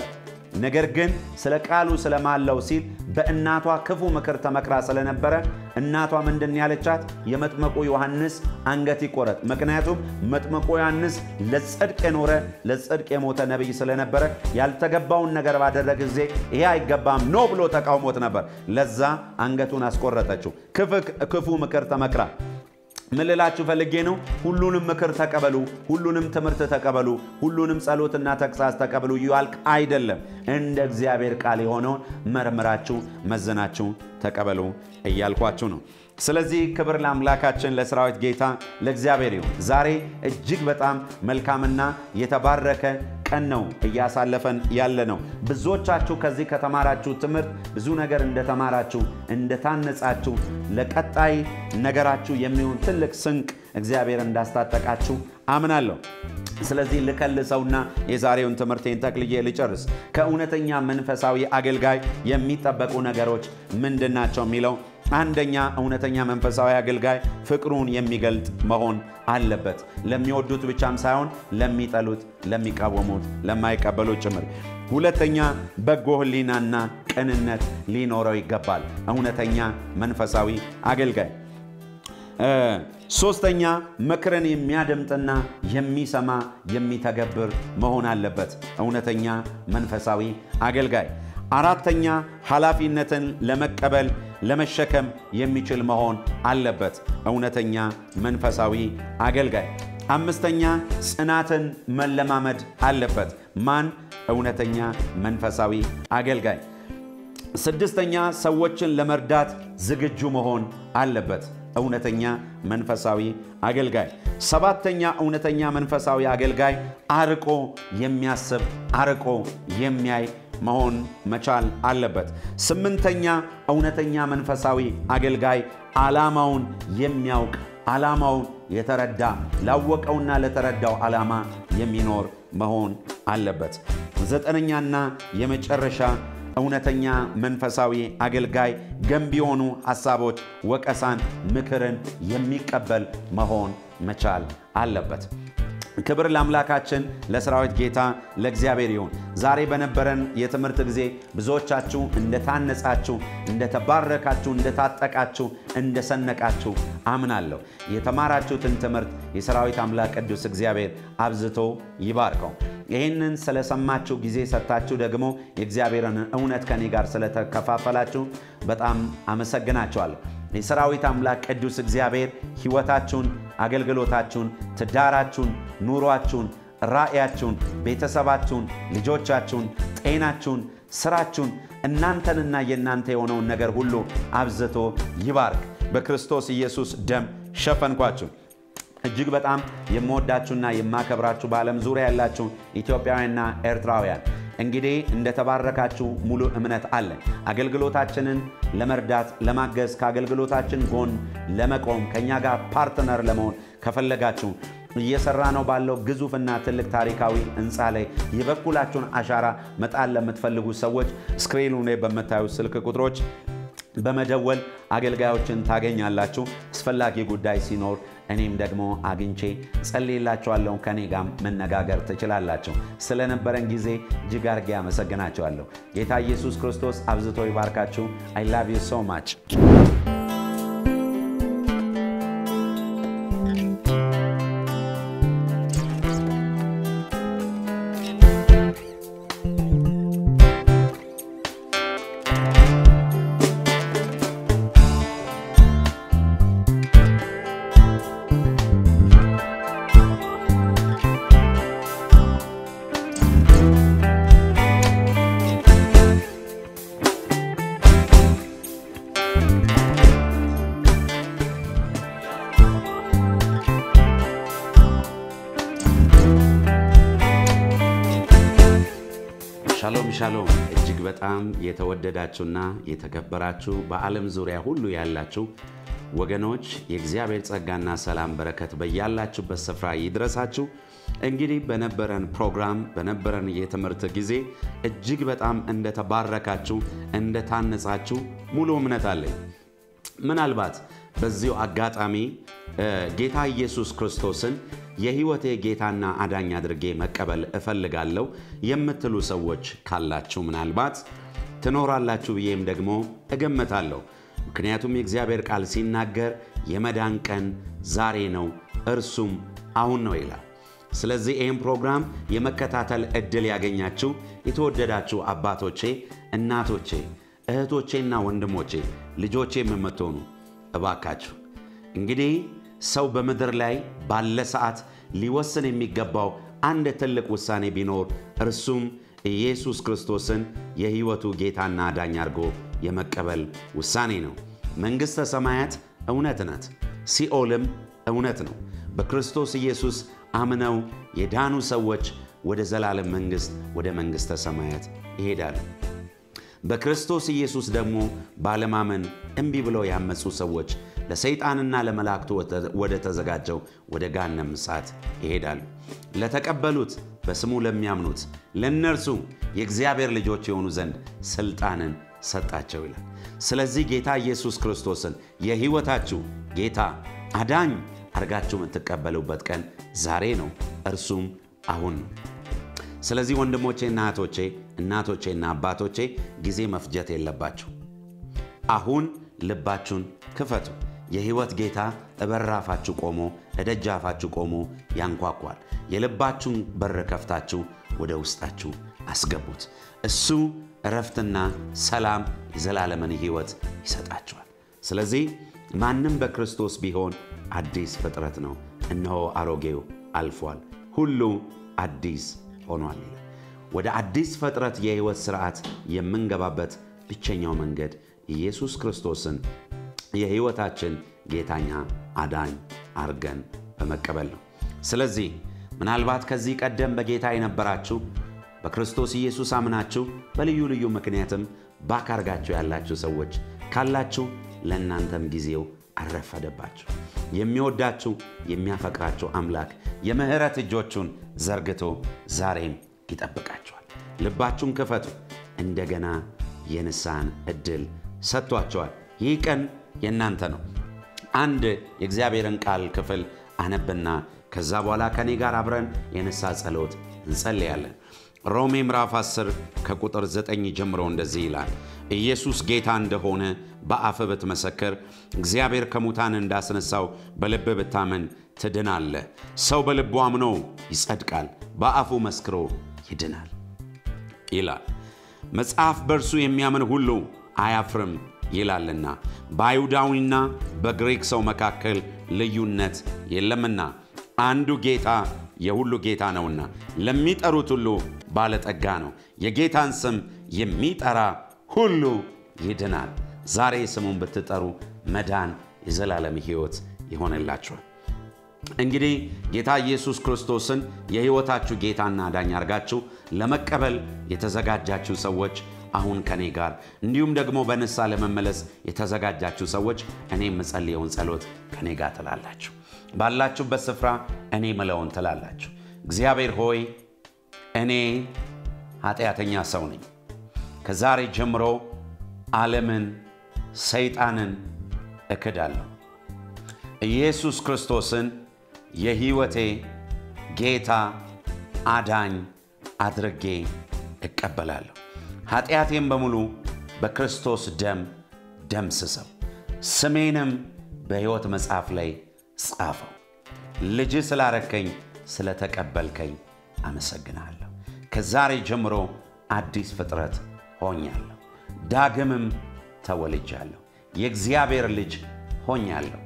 ነገር ግን ስለ ቃሉ ስለማለው ሲል በእናቷ ክፉ ምክር ተመክራ ስለነበረ እናቷ ምንድን ያለቻት? የመጥምቁ ዮሐንስ አንገት ይቆረጥ። ምክንያቱም መጥምቁ ዮሐንስ ለጽድቅ የኖረ ለጽድቅ የሞተ ነቢይ ስለነበረ ያልተገባውን ነገር ባደረገ ጊዜ ይሄ አይገባም ኖ ብሎ ተቃውሞት ነበር። ለዛ አንገቱን አስቆረጠችው። ክፉ ምክር ተመክራ። ምን ልላችሁ ፈልጌ ነው? ሁሉንም ምክር ተቀበሉ፣ ሁሉንም ትምህርት ተቀበሉ፣ ሁሉንም ጸሎትና ተግሳጽ ተቀበሉ ያልክ አይደለም። እንደ እግዚአብሔር ቃል የሆነውን መርምራችሁ መዘናችሁ ተቀበሉ እያልኳችሁ ነው። ስለዚህ ክብር ለአምላካችን ለሰራዊት ጌታ ለእግዚአብሔር ይሁን። ዛሬ እጅግ በጣም መልካምና የተባረከ ቀን ነው እያሳለፈን ያለ ነው። ብዙዎቻችሁ ከዚህ ከተማራችሁ ትምህርት ብዙ ነገር እንደተማራችሁ እንደታነጻችሁ ለቀጣይ ነገራችሁ የሚሆን ትልቅ ስንቅ እግዚአብሔር እንዳስታጠቃችሁ አምናለሁ። ስለዚህ ልከልሰውና የዛሬውን ትምህርቴን ተክልዬ ልጨርስ። ከእውነተኛ መንፈሳዊ አገልጋይ የሚጠበቁ ነገሮች ምንድናቸው የሚለው፣ አንደኛ እውነተኛ መንፈሳዊ አገልጋይ ፍቅሩን የሚገልጥ መሆን አለበት። ለሚወዱት ብቻም ሳይሆን ለሚጠሉት፣ ለሚቃወሙት፣ ለማይቀበሉት ጭምር። ሁለተኛ በጎ ሕሊናና ቅንነት ሊኖረው ይገባል እውነተኛ መንፈሳዊ አገልጋይ። ሶስተኛ ምክርን የሚያደምጥና የሚሰማ የሚተገብር መሆን አለበት እውነተኛ መንፈሳዊ አገልጋይ። አራተኛ ኃላፊነትን ለመቀበል ለመሸከም የሚችል መሆን አለበት እውነተኛ መንፈሳዊ አገልጋይ። አምስተኛ ጽናትን መለማመድ አለበት ማን? እውነተኛ መንፈሳዊ አገልጋይ። ስድስተኛ ሰዎችን ለመርዳት ዝግጁ መሆን አለበት እውነተኛ መንፈሳዊ አገልጋይ። ሰባተኛ እውነተኛ መንፈሳዊ አገልጋይ አርቆ የሚያስብ አርቆ የሚያይ መሆን መቻል አለበት። ስምንተኛ እውነተኛ መንፈሳዊ አገልጋይ ዓላማውን የሚያውቅ ዓላማውን የተረዳ ላወቀውና ለተረዳው ዓላማ የሚኖር መሆን አለበት። ዘጠነኛና የመጨረሻ እውነተኛ መንፈሳዊ አገልጋይ ገንቢ የሆኑ ሐሳቦች፣ ወቀሳን፣ ምክርን የሚቀበል መሆን መቻል አለበት። ክብር ለአምላካችን ለሰራዊት ጌታ ለእግዚአብሔር ይሁን። ዛሬ በነበረን የትምህርት ጊዜ ብዙዎቻችሁ እንደታነጻችሁ፣ እንደተባረካችሁ፣ እንደታጠቃችሁ፣ እንደሰነቃችሁ አምናለሁ። የተማራችሁትን ትምህርት የሰራዊት አምላክ ቅዱስ እግዚአብሔር አብዝቶ ይባርከው። ይህንን ስለሰማችሁ ጊዜ ሰጣችሁ ደግሞ የእግዚአብሔርን እውነት ከኔ ጋር ስለተከፋፈላችሁ በጣም አመሰግናችኋለሁ። የሰራዊት አምላክ ቅዱስ እግዚአብሔር ሕይወታችሁን አገልግሎታችሁን፣ ትዳራችሁን፣ ኑሯችሁን፣ ራእያችሁን፣ ቤተሰባችሁን፣ ልጆቻችሁን፣ ጤናችሁን፣ ስራችሁን እናንተንና የናንተ የሆነውን ነገር ሁሉ አብዝቶ ይባርክ። በክርስቶስ ኢየሱስ ደም ሸፈንኳችሁ። እጅግ በጣም የምወዳችሁና የማከብራችሁ በዓለም ዙሪያ ያላችሁ ኢትዮጵያውያንና ኤርትራውያን እንግዲህ እንደተባረካችሁ ሙሉ እምነት አለ። አገልግሎታችንን ለመርዳት ለማገዝ ከአገልግሎታችን ጎን ለመቆም ከኛ ጋር ፓርትነር ለመሆን ከፈለጋችሁ እየሰራ ነው ባለው ግዙፍና ትልቅ ታሪካዊ ህንጻ ላይ የበኩላችሁን አሻራ መጣል ለምትፈልጉ ሰዎች ስክሪኑ ላይ በመታዩ ስልክ ቁጥሮች በመደወል አገልጋዮችን ታገኛላችሁ። አስፈላጊ ጉዳይ ሲኖር እኔም ደግሞ አግኝቼ ጸልይላችኋለሁ። ከኔ ጋር መነጋገር ትችላላችሁ። ስለነበረን ጊዜ እጅግ አድርጌ አመሰግናችኋለሁ። ጌታ ኢየሱስ ክርስቶስ አብዝቶ ይባርካችሁ። I love you so much. ሻሎም ሻሎም። እጅግ በጣም የተወደዳችሁና የተከበራችሁ በዓለም ዙሪያ ሁሉ ያላችሁ ወገኖች የእግዚአብሔር ጸጋና ሰላም በረከት በያላችሁበት ስፍራ ይድረሳችሁ። እንግዲህ በነበረን ፕሮግራም በነበረን የትምህርት ጊዜ እጅግ በጣም እንደተባረካችሁ እንደታነጻችሁ ሙሉ እምነት አለኝ። ምናልባት በዚሁ አጋጣሚ ጌታ ኢየሱስ ክርስቶስን የሕይወቴ ጌታና አዳኝ አድርጌ መቀበል እፈልጋለሁ የምትሉ ሰዎች ካላችሁ ምናልባት ትኖራላችሁ ብዬም ደግሞ እገምታለሁ። ምክንያቱም የእግዚአብሔር ቃል ሲናገር የመዳን ቀን ዛሬ ነው እርሱም አሁን ነው ይላል። ስለዚህ ይህን ፕሮግራም የመከታተል እድል ያገኛችሁ የተወደዳችሁ አባቶቼ፣ እናቶቼ፣ እህቶቼና ወንድሞቼ ልጆቼ የምትሆኑ እባካችሁ እንግዲህ ሰው በመድር ላይ ባለ ሰዓት ሊወስን የሚገባው አንድ ትልቅ ውሳኔ ቢኖር እርሱም ኢየሱስ ክርስቶስን የሕይወቱ ጌታና አዳኝ አድርጎ የመቀበል ውሳኔ ነው። መንግሥተ ሰማያት እውነት ናት፣ ሲኦልም እውነት ነው። በክርስቶስ ኢየሱስ አምነው የዳኑ ሰዎች ወደ ዘላለም መንግሥት ወደ መንግሥተ ሰማያት ይሄዳሉ። በክርስቶስ ኢየሱስ ደግሞ ባለማመን እምቢ ብለው ያመጹ ሰዎች ለሰይጣንና ለመላእክቱ ወደ ተዘጋጀው ወደ ገሃነመ እሳት ይሄዳሉ። ለተቀበሉት በስሙ ለሚያምኑት ለነርሱ የእግዚአብሔር ልጆች የሆኑ ዘንድ ስልጣንን ሰጣቸው ይላል። ስለዚህ ጌታ ኢየሱስ ክርስቶስን የሕይወታችሁ ጌታ አዳኝ አርጋችሁ የምትቀበሉበት ቀን ዛሬ ነው፣ እርሱም አሁን ነው። ስለዚህ ወንድሞቼና እህቶቼ፣ እናቶቼና አባቶቼ ጊዜ መፍጀት የለባችሁ። አሁን ልባችሁን ክፈቱ። የሕይወት ጌታ በራፋችሁ ቆሞ እደጃፋችሁ ቆሞ ያንኳኳል። የልባችሁን በር ከፍታችሁ ወደ ውስጣችሁ አስገቡት። እሱ እረፍትና ሰላም የዘላለምን ሕይወት ይሰጣችኋል። ስለዚህ ማንም በክርስቶስ ቢሆን አዲስ ፍጥረት ነው፣ እነሆ አሮጌው አልፏል፣ ሁሉ አዲስ ሆኗል። ወደ አዲስ ፍጥረት የሕይወት ሥርዓት የምንገባበት ብቸኛው መንገድ ኢየሱስ ክርስቶስን የሕይወታችን ጌታኛ አዳኝ አርገን በመቀበል ነው። ስለዚህ ምናልባት ከዚህ ቀደም በጌታ የነበራችሁ በክርስቶስ ኢየሱስ አምናችሁ በልዩ ልዩ ምክንያትም ባካርጋችሁ ያላችሁ ሰዎች ካላችሁ ለእናንተም ጊዜው አረፈደባችሁ። የሚወዳችሁ የሚያፈቅራችሁ አምላክ የምህረት እጆቹን ዘርግቶ ዛሬም ይጠብቃችኋል። ልባችሁን ክፈቱ። እንደገና የንስሐን ዕድል ሰጥቷችኋል። ይህ ቀን የእናንተ ነው። አንድ የእግዚአብሔርን ቃል ክፍል አነብና ከዛ በኋላ ከኔ ጋር አብረን የንስሐ ጸሎት እንጸልያለን። ሮሜ ምዕራፍ 10 ከቁጥር 9 ጀምሮ እንደዚህ ይላል። ኢየሱስ ጌታ እንደሆነ በአፍ ብትመሰክር እግዚአብሔር ከሙታን እንዳስነሳው በልብ ብታመን ትድናለህ። ሰው በልቡ አምኖ ይጸድቃል፣ በአፉ መስክሮ ይድናል ይላል። መጽሐፍ በእርሱ የሚያምን ሁሉ አያፍርም ይላልና በአይሁዳዊና በግሪክ ሰው መካከል ልዩነት የለምና አንዱ ጌታ የሁሉ ጌታ ነውና ለሚጠሩት ሁሉ ባለጠጋ ነው የጌታን ስም የሚጠራ ሁሉ ይድናል ዛሬ ስሙን ብትጠሩ መዳን የዘላለም ሕይወት ይሆንላችኋል እንግዲህ ጌታ ኢየሱስ ክርስቶስን የሕይወታችሁ ጌታና አዳኝ አርጋችሁ ለመቀበል የተዘጋጃችሁ ሰዎች አሁን ከኔ ጋር እንዲሁም ደግሞ በንስሐ ለመመለስ የተዘጋጃችሁ ሰዎች እኔ የምጸልየውን ጸሎት ከኔ ጋር ትላላችሁ ባላችሁበት ስፍራ እኔ ምለውን ትላላችሁ እግዚአብሔር ሆይ እኔ ኃጢአተኛ ሰው ነኝ ከዛሬ ጀምሮ ዓለምን ሰይጣንን እክዳለሁ ኢየሱስ ክርስቶስን የሕይወቴ ጌታ አዳኝ አድርጌ እቀበላለሁ ኃጢአቴን በሙሉ በክርስቶስ ደም ደምስሰው ስሜንም በሕይወት መጽሐፍ ላይ ጻፈው ልጅ ስላረከኝ ስለተቀበልከኝ አመሰግናለሁ ከዛሬ ጀምሮ አዲስ ፍጥረት ሆኛለሁ ዳግምም ተወልጃለሁ የእግዚአብሔር ልጅ ሆኛለሁ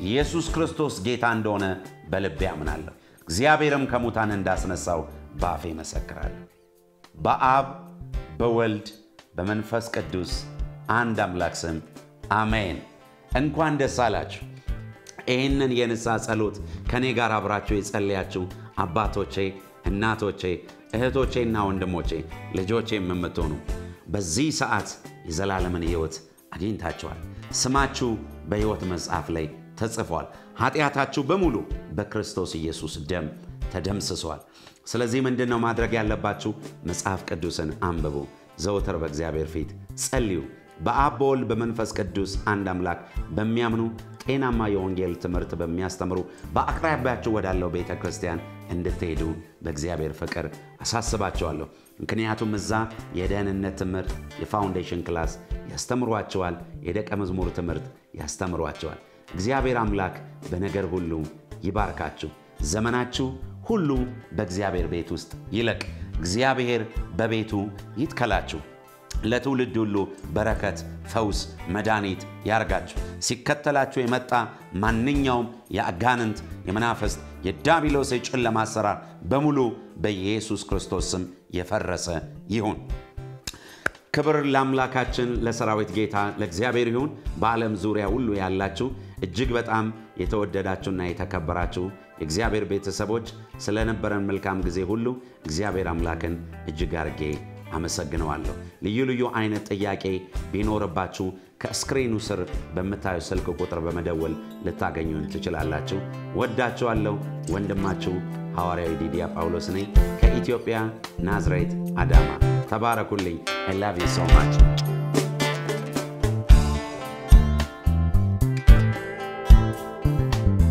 ኢየሱስ ክርስቶስ ጌታ እንደሆነ በልቤ አምናለሁ እግዚአብሔርም ከሙታን እንዳስነሳው በአፌ መሰክራለሁ በአብ በወልድ በመንፈስ ቅዱስ አንድ አምላክ ስም አሜን እንኳን ደስ አላችሁ ይህንን የንስሐ ጸሎት ከኔ ጋር አብራችሁ የጸለያችሁ አባቶቼ እናቶቼ እህቶቼና ወንድሞቼ ልጆቼም የምትሆኑ በዚህ ሰዓት የዘላለምን ሕይወት አግኝታችኋል ስማችሁ በሕይወት መጽሐፍ ላይ ተጽፏል ኃጢአታችሁ በሙሉ በክርስቶስ ኢየሱስ ደም ተደምስሷል ስለዚህ ምንድነው ማድረግ ያለባችሁ መጽሐፍ ቅዱስን አንብቡ ዘወትር በእግዚአብሔር ፊት ጸልዩ በአብ በወልድ በመንፈስ ቅዱስ አንድ አምላክ በሚያምኑ ጤናማ የወንጌል ትምህርት በሚያስተምሩ በአቅራቢያችሁ ወዳለው ቤተክርስቲያን እንድትሄዱ በእግዚአብሔር ፍቅር አሳስባችኋለሁ ምክንያቱም እዛ የደህንነት ትምህርት የፋውንዴሽን ክላስ ያስተምሯቸዋል የደቀ መዝሙር ትምህርት ያስተምሯቸዋል እግዚአብሔር አምላክ በነገር ሁሉ ይባርካችሁ ዘመናችሁ ሁሉ በእግዚአብሔር ቤት ውስጥ ይለቅ እግዚአብሔር በቤቱ ይትከላችሁ ለትውልድ ሁሉ በረከት ፈውስ መድኃኒት ያርጋችሁ ሲከተላችሁ የመጣ ማንኛውም የአጋንንት የመናፍስት የዲያብሎስ የጨለማ አሰራር በሙሉ በኢየሱስ ክርስቶስ ስም የፈረሰ ይሁን ክብር ለአምላካችን ለሰራዊት ጌታ ለእግዚአብሔር ይሁን በዓለም ዙሪያ ሁሉ ያላችሁ እጅግ በጣም የተወደዳችሁና የተከበራችሁ የእግዚአብሔር ቤተሰቦች ስለነበረን መልካም ጊዜ ሁሉ እግዚአብሔር አምላክን እጅግ አርጌ አመሰግነዋለሁ ልዩ ልዩ አይነት ጥያቄ ቢኖርባችሁ ከስክሪኑ ስር በመታዩ ስልክ ቁጥር በመደወል ልታገኙን ትችላላችሁ ወዳችኋለሁ ወንድማችሁ ሐዋርያው ዲዲያ ጳውሎስ ነኝ ከኢትዮጵያ ናዝሬት አዳማ ተባረኩልኝ I love you so much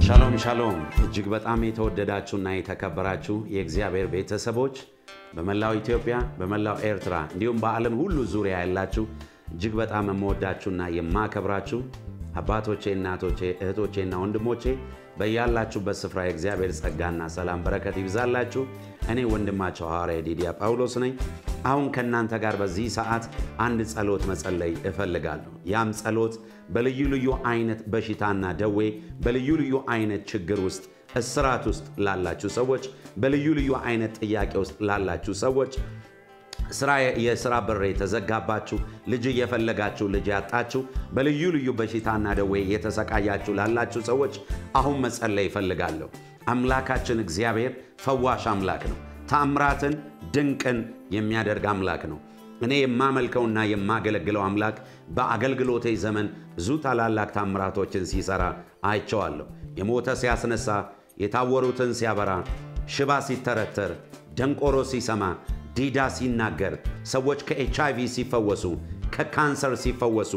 ሻሎም ሻሎም እጅግ በጣም የተወደዳችሁና የተከበራችሁ የእግዚአብሔር ቤተሰቦች በመላው ኢትዮጵያ በመላው ኤርትራ እንዲሁም በዓለም ሁሉ ዙሪያ ያላችሁ እጅግ በጣም የምወዳችሁና የማከብራችሁ አባቶቼ እናቶቼ እህቶቼና ወንድሞቼ በያላችሁበት ስፍራ የእግዚአብሔር ጸጋና ሰላም በረከት ይብዛላችሁ እኔ ወንድማችሁ ሐዋርያው ዲዲያ ጳውሎስ ነኝ አሁን ከናንተ ጋር በዚህ ሰዓት አንድ ጸሎት መጸለይ እፈልጋለሁ ያም ጸሎት በልዩ ልዩ አይነት በሽታና ደዌ በልዩ ልዩ አይነት ችግር ውስጥ እስራት ውስጥ ላላችሁ ሰዎች በልዩ ልዩ አይነት ጥያቄ ውስጥ ላላችሁ ሰዎች የሥራ በር የተዘጋባችሁ ልጅ እየፈለጋችሁ ልጅ ያጣችሁ በልዩ ልዩ በሽታና ደዌ የተሰቃያችሁ ላላችሁ ሰዎች አሁን መጸለይ እፈልጋለሁ አምላካችን እግዚአብሔር ፈዋሽ አምላክ ነው ተአምራትን ድንቅን የሚያደርግ አምላክ ነው እኔ የማመልከውና የማገለግለው አምላክ በአገልግሎቴ ዘመን ብዙ ታላላቅ ተአምራቶችን ሲሰራ አይቼዋለሁ የሞተ ሲያስነሳ የታወሩትን ሲያበራ ሽባ ሲተረተር ደንቆሮ ሲሰማ ዲዳ ሲናገር ሰዎች ከኤችአይቪ ሲፈወሱ ከካንሰር ሲፈወሱ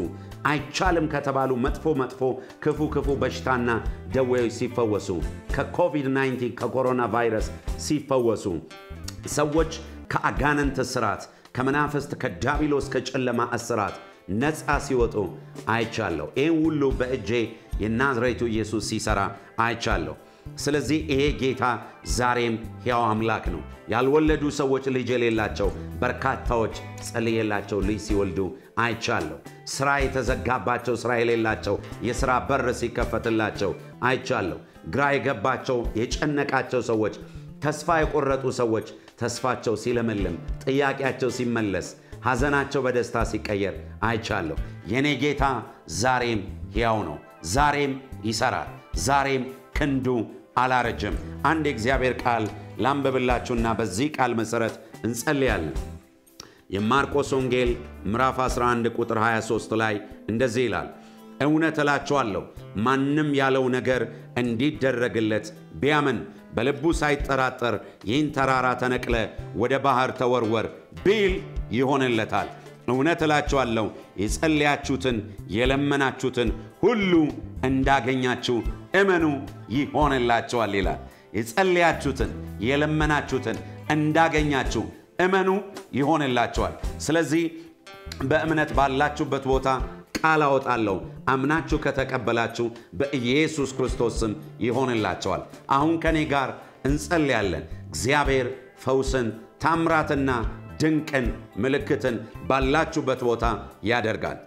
አይቻልም ከተባሉ መጥፎ ክፉ በሽታና ደዌዎች ሲፈወሱ ከኮቪድ-19 ከኮሮና ቫይረስ ሲፈወሱ ሰዎች ከአጋንንት እስራት ከመናፍስት ከዲያብሎስ ከጨለማ እስራት ነፃ ሲወጡ አይቻለሁ ይሄን ሁሉ በእጄ የናዝሬቱ ኢየሱስ ሲሰራ አይቻለሁ ስለዚህ ይሄ ጌታ ዛሬም ሕያው አምላክ ነው ያልወለዱ ሰዎች ልጅ የሌላቸው በርካታዎች ጸልየላቸው ልጅ ሲወልዱ አይቻለሁ ስራ የተዘጋባቸው ስራ የሌላቸው የሥራ በር ሲከፈትላቸው አይቻለሁ ግራ የገባቸው የጨነቃቸው ሰዎች ተስፋ የቆረጡ ሰዎች ተስፋቸው ሲለመልም ጥያቄያቸው ሲመለስ ሐዘናቸው በደስታ ሲቀየር አይቻለሁ የኔ ጌታ ዛሬም ሕያው ነው ዛሬም ይሰራል ዛሬም ክንዱ አላረጀም አንድ እግዚአብሔር ቃል ላንብብላችሁና በዚህ ቃል መሰረት እንጸልያለን የማርቆስ ወንጌል ምዕራፍ 11 ቁጥር 23 ላይ እንደዚህ ይላል እውነት እላችኋለሁ ማንንም ያለው ነገር እንዲደረግለት ቢያምን በልቡ ሳይጠራጠር ይህን ተራራ ተነቅለ ወደ ባህር ተወርወር ቢል ይሆንለታል እውነት እላችኋለሁ የጸለያችሁትን የለመናችሁትን ሁሉ እንዳገኛችሁ እመኑ ይሆንላችኋል ይላል የጸለያችሁትን የለመናችሁትን እንዳገኛችሁ እመኑ ይሆንላችኋል ስለዚህ በእምነት ባላችሁበት ቦታ ቃል አወጣለሁ አምናችሁ ከተቀበላችሁ በኢየሱስ ክርስቶስ ስም ይሆንላችኋል አሁን ከኔ ጋር እንጸልያለን እግዚአብሔር ፈውስን ታምራትና ድንቅን ምልክትን ባላችሁበት ቦታ ያደርጋል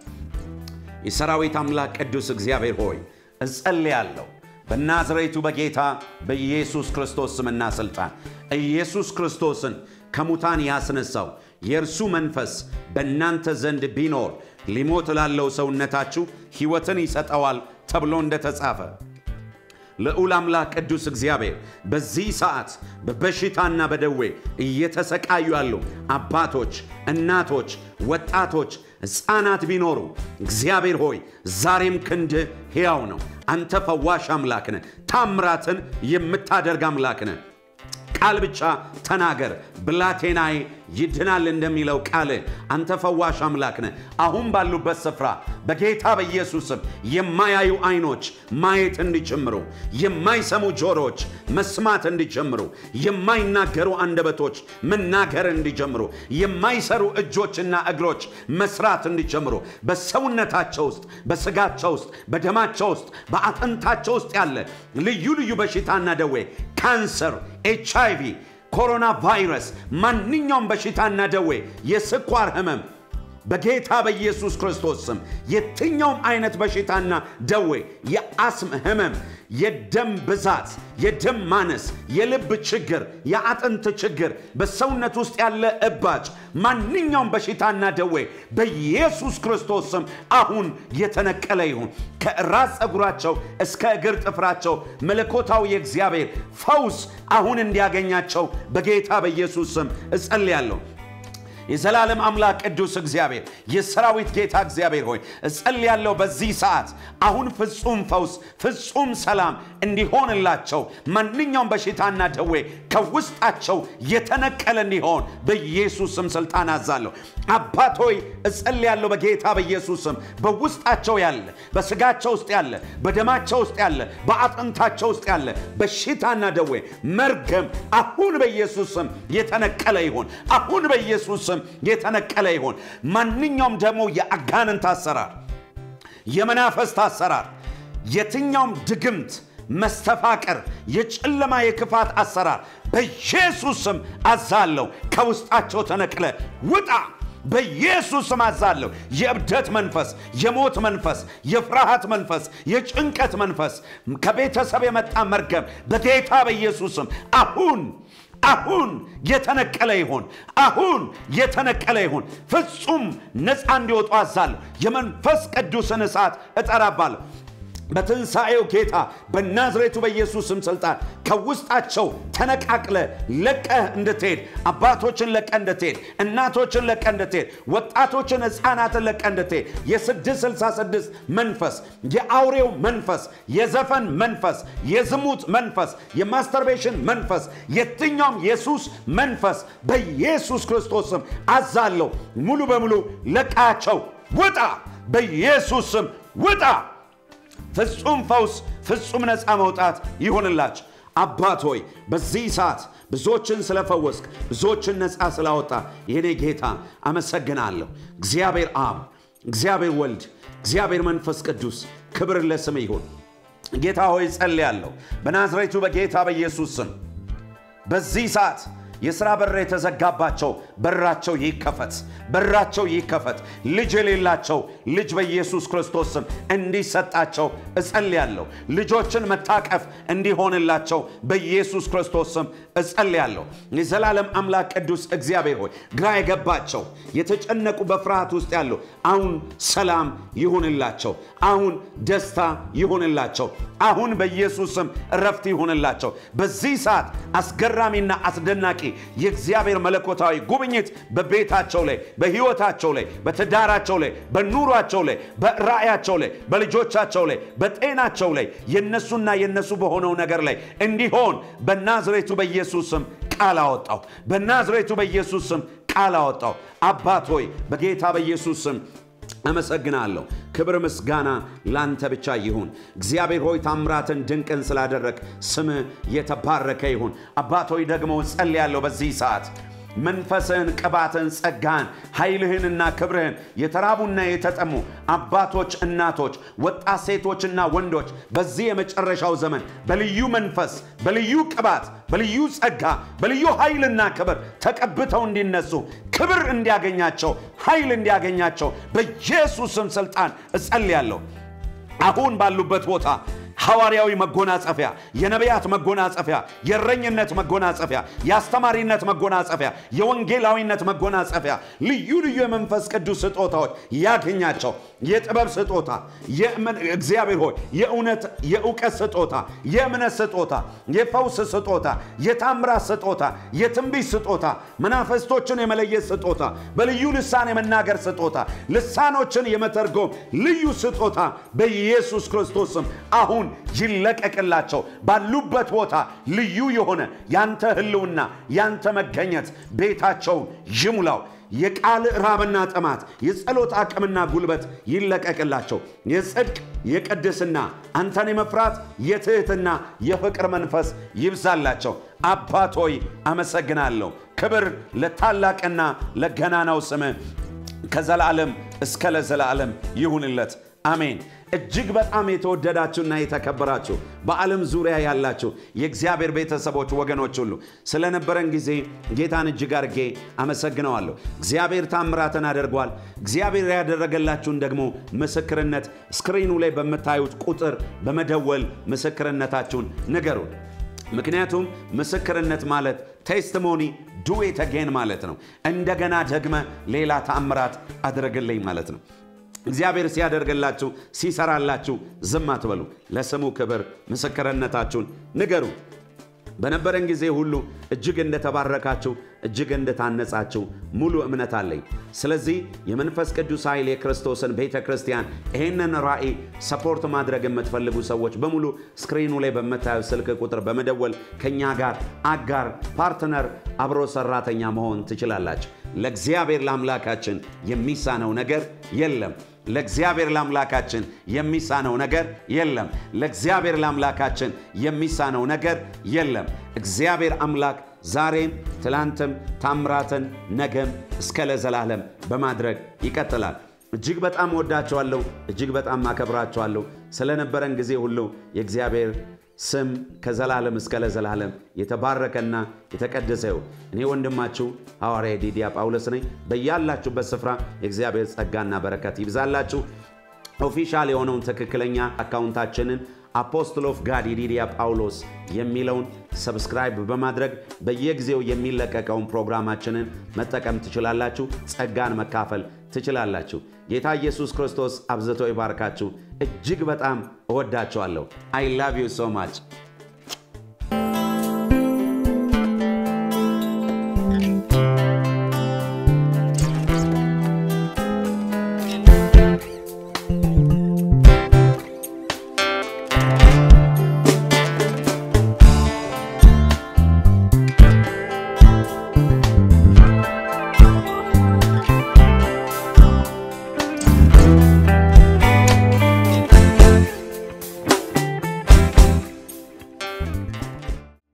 የሰራዊት አምላክ ቅዱስ እግዚአብሔር ሆይ እጸልያለሁ በናዝሬቱ በጌታ በኢየሱስ ክርስቶስ ስምና ስልጣን ኢየሱስ ክርስቶስን ከሙታን ያስነሳው የእርሱ መንፈስ በእናንተ ዘንድ ቢኖር ሊሞት ላለው ሰውነታችሁ ሕይወትን ይሰጠዋል ተብሎ እንደተጻፈ ልዑል አምላክ ቅዱስ እግዚአብሔር በዚህ ሰዓት በበሽታና በደዌ እየተሰቃዩ ያሉ አባቶች እናቶች ወጣቶች ሕፃናት ቢኖሩ እግዚአብሔር ሆይ ዛሬም ክንድ ሕያው ነው አንተ ፈዋሽ አምላክ ነህ ታምራትን የምታደርግ አምላክ ነህ ቃል ብቻ ተናገር ብላቴናዬ ይድናል እንደሚለው ቃል አንተ ፈዋሽ አምላክ ነህ አሁን ባሉበት ስፍራ በጌታ በኢየሱስም የማያዩ አይኖች ማየት እንዲጀምሩ የማይሰሙ ጆሮች መስማት እንዲጀምሩ የማይናገሩ አንደበቶች መናገር እንዲጀምሩ የማይሰሩ እጆችና እግሮች መስራት እንዲጀምሩ በሰውነታቸው ውስጥ በስጋቸው ውስጥ በደማቸው ውስጥ በአጥንታቸው ውስጥ ያለ ልዩ ልዩ በሽታና ደዌ ካንሰር HIV ኮሮና ቫይረስ ማንኛውም በሽታና ደዌ የስኳር ህመም በጌታ በኢየሱስ ክርስቶስ ስም የትኛውም አይነት በሽታና ደዌ የአስም ህመም የደም ብዛት የደም ማነስ የልብ ችግር የአጥንት ችግር በሰውነት ውስጥ ያለ እባጭ ማንኛውም በሽታና ደዌ በኢየሱስ ክርስቶስ ስም አሁን የተነቀለ ይሁን ከራስ ጸጉራቸው እስከ እግር ጥፍራቸው መለኮታዊ የእግዚአብሔር ፈውስ አሁን እንዲያገኛቸው በጌታ በኢየሱስ ስም እጸልያለሁ የዘላለም አምላክ ቅዱስ እግዚአብሔር የሰራዊት ጌታ እግዚአብሔር ሆይ እጸልያለሁ በዚህ ሰዓት አሁን ፍጹም ፈውስ ፍጹም ሰላም እንዲሆንላቸው ማንኛውም በሽታና ደዌ ከውስጣቸው የተነቀለ እንዲሆን በኢየሱስ ስም ስልጣን አዛለሁ አባት ሆይ እጸልያለሁ በጌታ በኢየሱስ ስም በውስጣቸው ያለ በስጋቸው ውስጥ ያለ በደማቸው ውስጥ ያለ በአጥንታቸው ውስጥ ያለ በሽታና ደዌ መርገም አሁን በኢየሱስ ስም የተነቀለ ይሁን አሁን በኢየሱስ ስም የተነቀለ ይሁን ማንኛውም ደግሞ የአጋንንት አሰራር የመናፈስት አሰራር የትኛውም ድግምት መስተፋቀር የጨለማ የክፋት አሰራር በኢየሱስ ስም አዛለሁ ከውስጣቸው ተነቅለ ውጣ በኢየሱስ ስም አዛለሁ የእብደት መንፈስ የሞት መንፈስ የፍርሃት መንፈስ የጭንቀት መንፈስ ከቤተሰብ የመጣ መርገም በጌታ በኢየሱስ ስም አሁን የተነቀለ ይሁን አሁን የተነቀለ ይሁን ፍጹም ነፃ እንዲወጡ አዛለሁ የመንፈስ ቅዱስን እሳት እጠራባለሁ በትንሳኤው ጌታ በናዝሬቱ በኢየሱስም ስልጣን ከውስጣቸው ተነቃቅለ ለቀህ እንድትሄድ አባቶችን ለቀህ እንድትሄድ እናቶችን ለቀህ እንድትሄድ ወጣቶችን ሕፃናትን ለቀህ እንድትሄድ የ666 መንፈስ የአውሬው መንፈስ የዘፈን መንፈስ የዝሙት መንፈስ የማስተርቤሽን መንፈስ የትኛውም ኢየሱስ መንፈስ በኢየሱስ ክርስቶስም አዛለሁ ሙሉ በሙሉ ለቃቸው ውጣ በኢየሱስ ስም ውጣ ፍጹም ፈውስ ፍጹም ነፃ መውጣት ይሁንላችሁ አባት ሆይ በዚህ ሰዓት ብዙዎችን ስለፈወስክ ብዙዎችን ነፃ ስላወጣ የኔ ጌታ አመሰግናለሁ እግዚአብሔር አብ እግዚአብሔር ወልድ እግዚአብሔር መንፈስ ቅዱስ ክብር ለስም ይሁን ጌታ ሆይ ጸልያለሁ በናዝሬቱ በጌታ በኢየሱስ ስም በዚህ ሰዓት የሥራ በር የተዘጋባቸው በራቸው ይከፈት ልጅ የሌላቸው ልጅ በኢየሱስ ክርስቶስ ስም እንዲሰጣቸው እጸልያለሁ ልጆችን መታቀፍ እንዲሆንላቸው በኢየሱስ ክርስቶስ ስም እጸልያለሁ የዘላለም አምላክ ቅዱስ እግዚአብሔር ሆይ ግራ የገባቸው የተጨነቁ በፍርሃት ውስጥ ያሉ አሁን ሰላም ይሁንላቸው አሁን ደስታ ይሁንላቸው አሁን በኢየሱስ ስም እረፍት ይሁንላቸው በዚህ ሰዓት አስገራሚና አስደናቂ የእግዚአብሔር መለኮታዊ ጉብኝት በቤታቸው ላይ በህይወታቸው ላይ በትዳራቸው ላይ በኑሯቸው ላይ በራእያቸው ላይ በልጆቻቸው ላይ በጤናቸው ላይ የነሱና የነሱ በሆነው ነገር ላይ እንዲሆን በናዝሬቱ በኢየሱስ ስም ቃል አወጣው በናዝሬቱ በኢየሱስ ስም ቃል አወጣው አባት ሆይ በጌታ በኢየሱስ ስም አመሰግናለሁ ክብር ምስጋና ላንተ ብቻ ይሁን እግዚአብሔር ሆይ ታምራትን ድንቅን ስላደረክ ስም የተባረከ ይሁን አባት ሆይ ደግሞ ጸልያለሁ በዚህ ሰዓት መንፈስህን ቅባትን ጸጋን ኃይልህንና ክብርህን የተራቡና የተጠሙ አባቶች እናቶች ወጣት ሴቶችና ወንዶች በዚህ የመጨረሻው ዘመን በልዩ መንፈስ በልዩ ቅባት በልዩ ጸጋ በልዩ ኃይልና ክብር ተቀብተው እንዲነሱ ክብር እንዲያገኛቸው ኃይል እንዲያገኛቸው በኢየሱስ ስም ሥልጣን እጸልያለሁ አሁን ባሉበት ቦታ ሐዋርያዊ መጎናጸፊያ የነቢያት መጎናጸፊያ የረኝነት መጎናጸፊያ የአስተማሪነት መጎናጸፊያ የወንጌላዊነት መጎናጸፊያ ልዩ ልዩ የመንፈስ ቅዱስ ስጦታዎች ያገኛቸው የጥበብ ስጦታ እግዚአብሔር ሆይ የእውቀት ስጦታ የእምነት ስጦታ የፈውስ ስጦታ የታምራት ስጦታ የትንቢት ስጦታ መናፍስቶችን የመለየት ስጦታ በልዩ ልሳን የመናገር ስጦታ ልሳኖችን የመተርጎም ልዩ ስጦታ በኢየሱስ ክርስቶስ ስም አሁን ይለቀቅላቸው ባሉበት ቦታ ልዩ የሆነ ያንተ ህልውና ያንተ መገኘት ቤታቸው ይሙላው የቃል ራብና ጥማት የጸሎት አቅምና ጉልበት ይለቀቅላቸው የጽድቅ የቅድስና አንተን የመፍራት የትህትና የፍቅር መንፈስ ይብዛላቸው አባት ሆይ አመሰግናለሁ ክብር ለታላቅና ለገናናው ስም ከዘላለም እስከ ለዘላለም ይሁንለት አሜን እጅግ በጣም የተወደዳችሁና የተከበራችሁ በዓለም ዙሪያ ያላችሁ የእግዚአብሔር ቤተሰቦች ወገኖች ሁሉ ስለነበረን ጊዜ ጌታን እጅግ አድርጌ አመሰግናለሁ እግዚአብሔር ታምራትን አድርጓል እግዚአብሔር ያደረገላችሁን ደግሞ ምስክርነት ስክሪኑ ላይ በመታዩት ቁጥር በመደወል ምስክርነታችሁን ንገሩን ምክንያቱም ምስክርነት ማለት ቴስቲሞኒ ዱ ኢት አጌን ማለት ነው እንደገና ደግመ ሌላ ታምራት አድርግልኝ ማለት ነው እግዚአብሔር ሲያደርግላችሁ ሲሰራላችሁ ዝም አትበሉ ለስሙ ክብር ምስክርነታችሁን ንገሩ በነበረን ጊዜ ሁሉ እጅግ እንደተባረካችሁ እጅግ እንደታነጻችሁ ሙሉ እምነት አለኝ ስለዚህ የመንፈስ ቅዱስ ኃይል የክርስቶስን ቤተክርስቲያን ይሄንን ራእይ ሰፖርት ማድረግ የምትፈልጉ ሰዎች በሙሉ ስክሪኑ ላይ በመታየው ስልክ ቁጥር በመደወል ከኛ ጋር አጋር ፓርትነር አብሮ ሰራተኛ መሆን ትችላላችሁ ለእግዚአብሔር ለአምላካችን የሚሳነው ነገር የለም ለእግዚአብሔር ለአምላካችን የሚሳነው ነገር የለም ለእግዚአብሔር ለአምላካችን የሚሳነው ነገር የለም እግዚአብሔር አምላክ ዛሬም ትላንትም ታምራትን ነገም እስከ ለዘላለም በማድረግ ይቀጥላል እጅግ በጣም ወዳችኋለሁ እጅግ በጣም አከብራችኋለሁ ስለነበረን ጊዜ ሁሉ የእግዚአብሔር ስም ከዘላለም እስከ ለዘላለም የተባረከና የተቀደሰው እኔ ወንድማችሁ ሐዋርያ ዲዲያ ጳውሎስ ነኝ በእያላችሁበት ስፍራ የእግዚአብሔር ጸጋና በረከት ይብዛላችሁ ኦፊሻል የሆነውን ትክክለኛ አካውንታችንን አፖስቶል ኦፍ ጋድ ዲዲያ ጳውሎስ የሚለውን ሰብስክራይብ በማድረግ በየጊዜው የሚለቀቀውን ፕሮግራማችንን መጠቀም ትችላላችሁ ጸጋን መካፈል ትችላላችሁ ጌታ ኢየሱስ ክርስቶስ አብዝቶ ይባርካችሁ እጅግ በጣም እወዳችኋለሁ I love you so much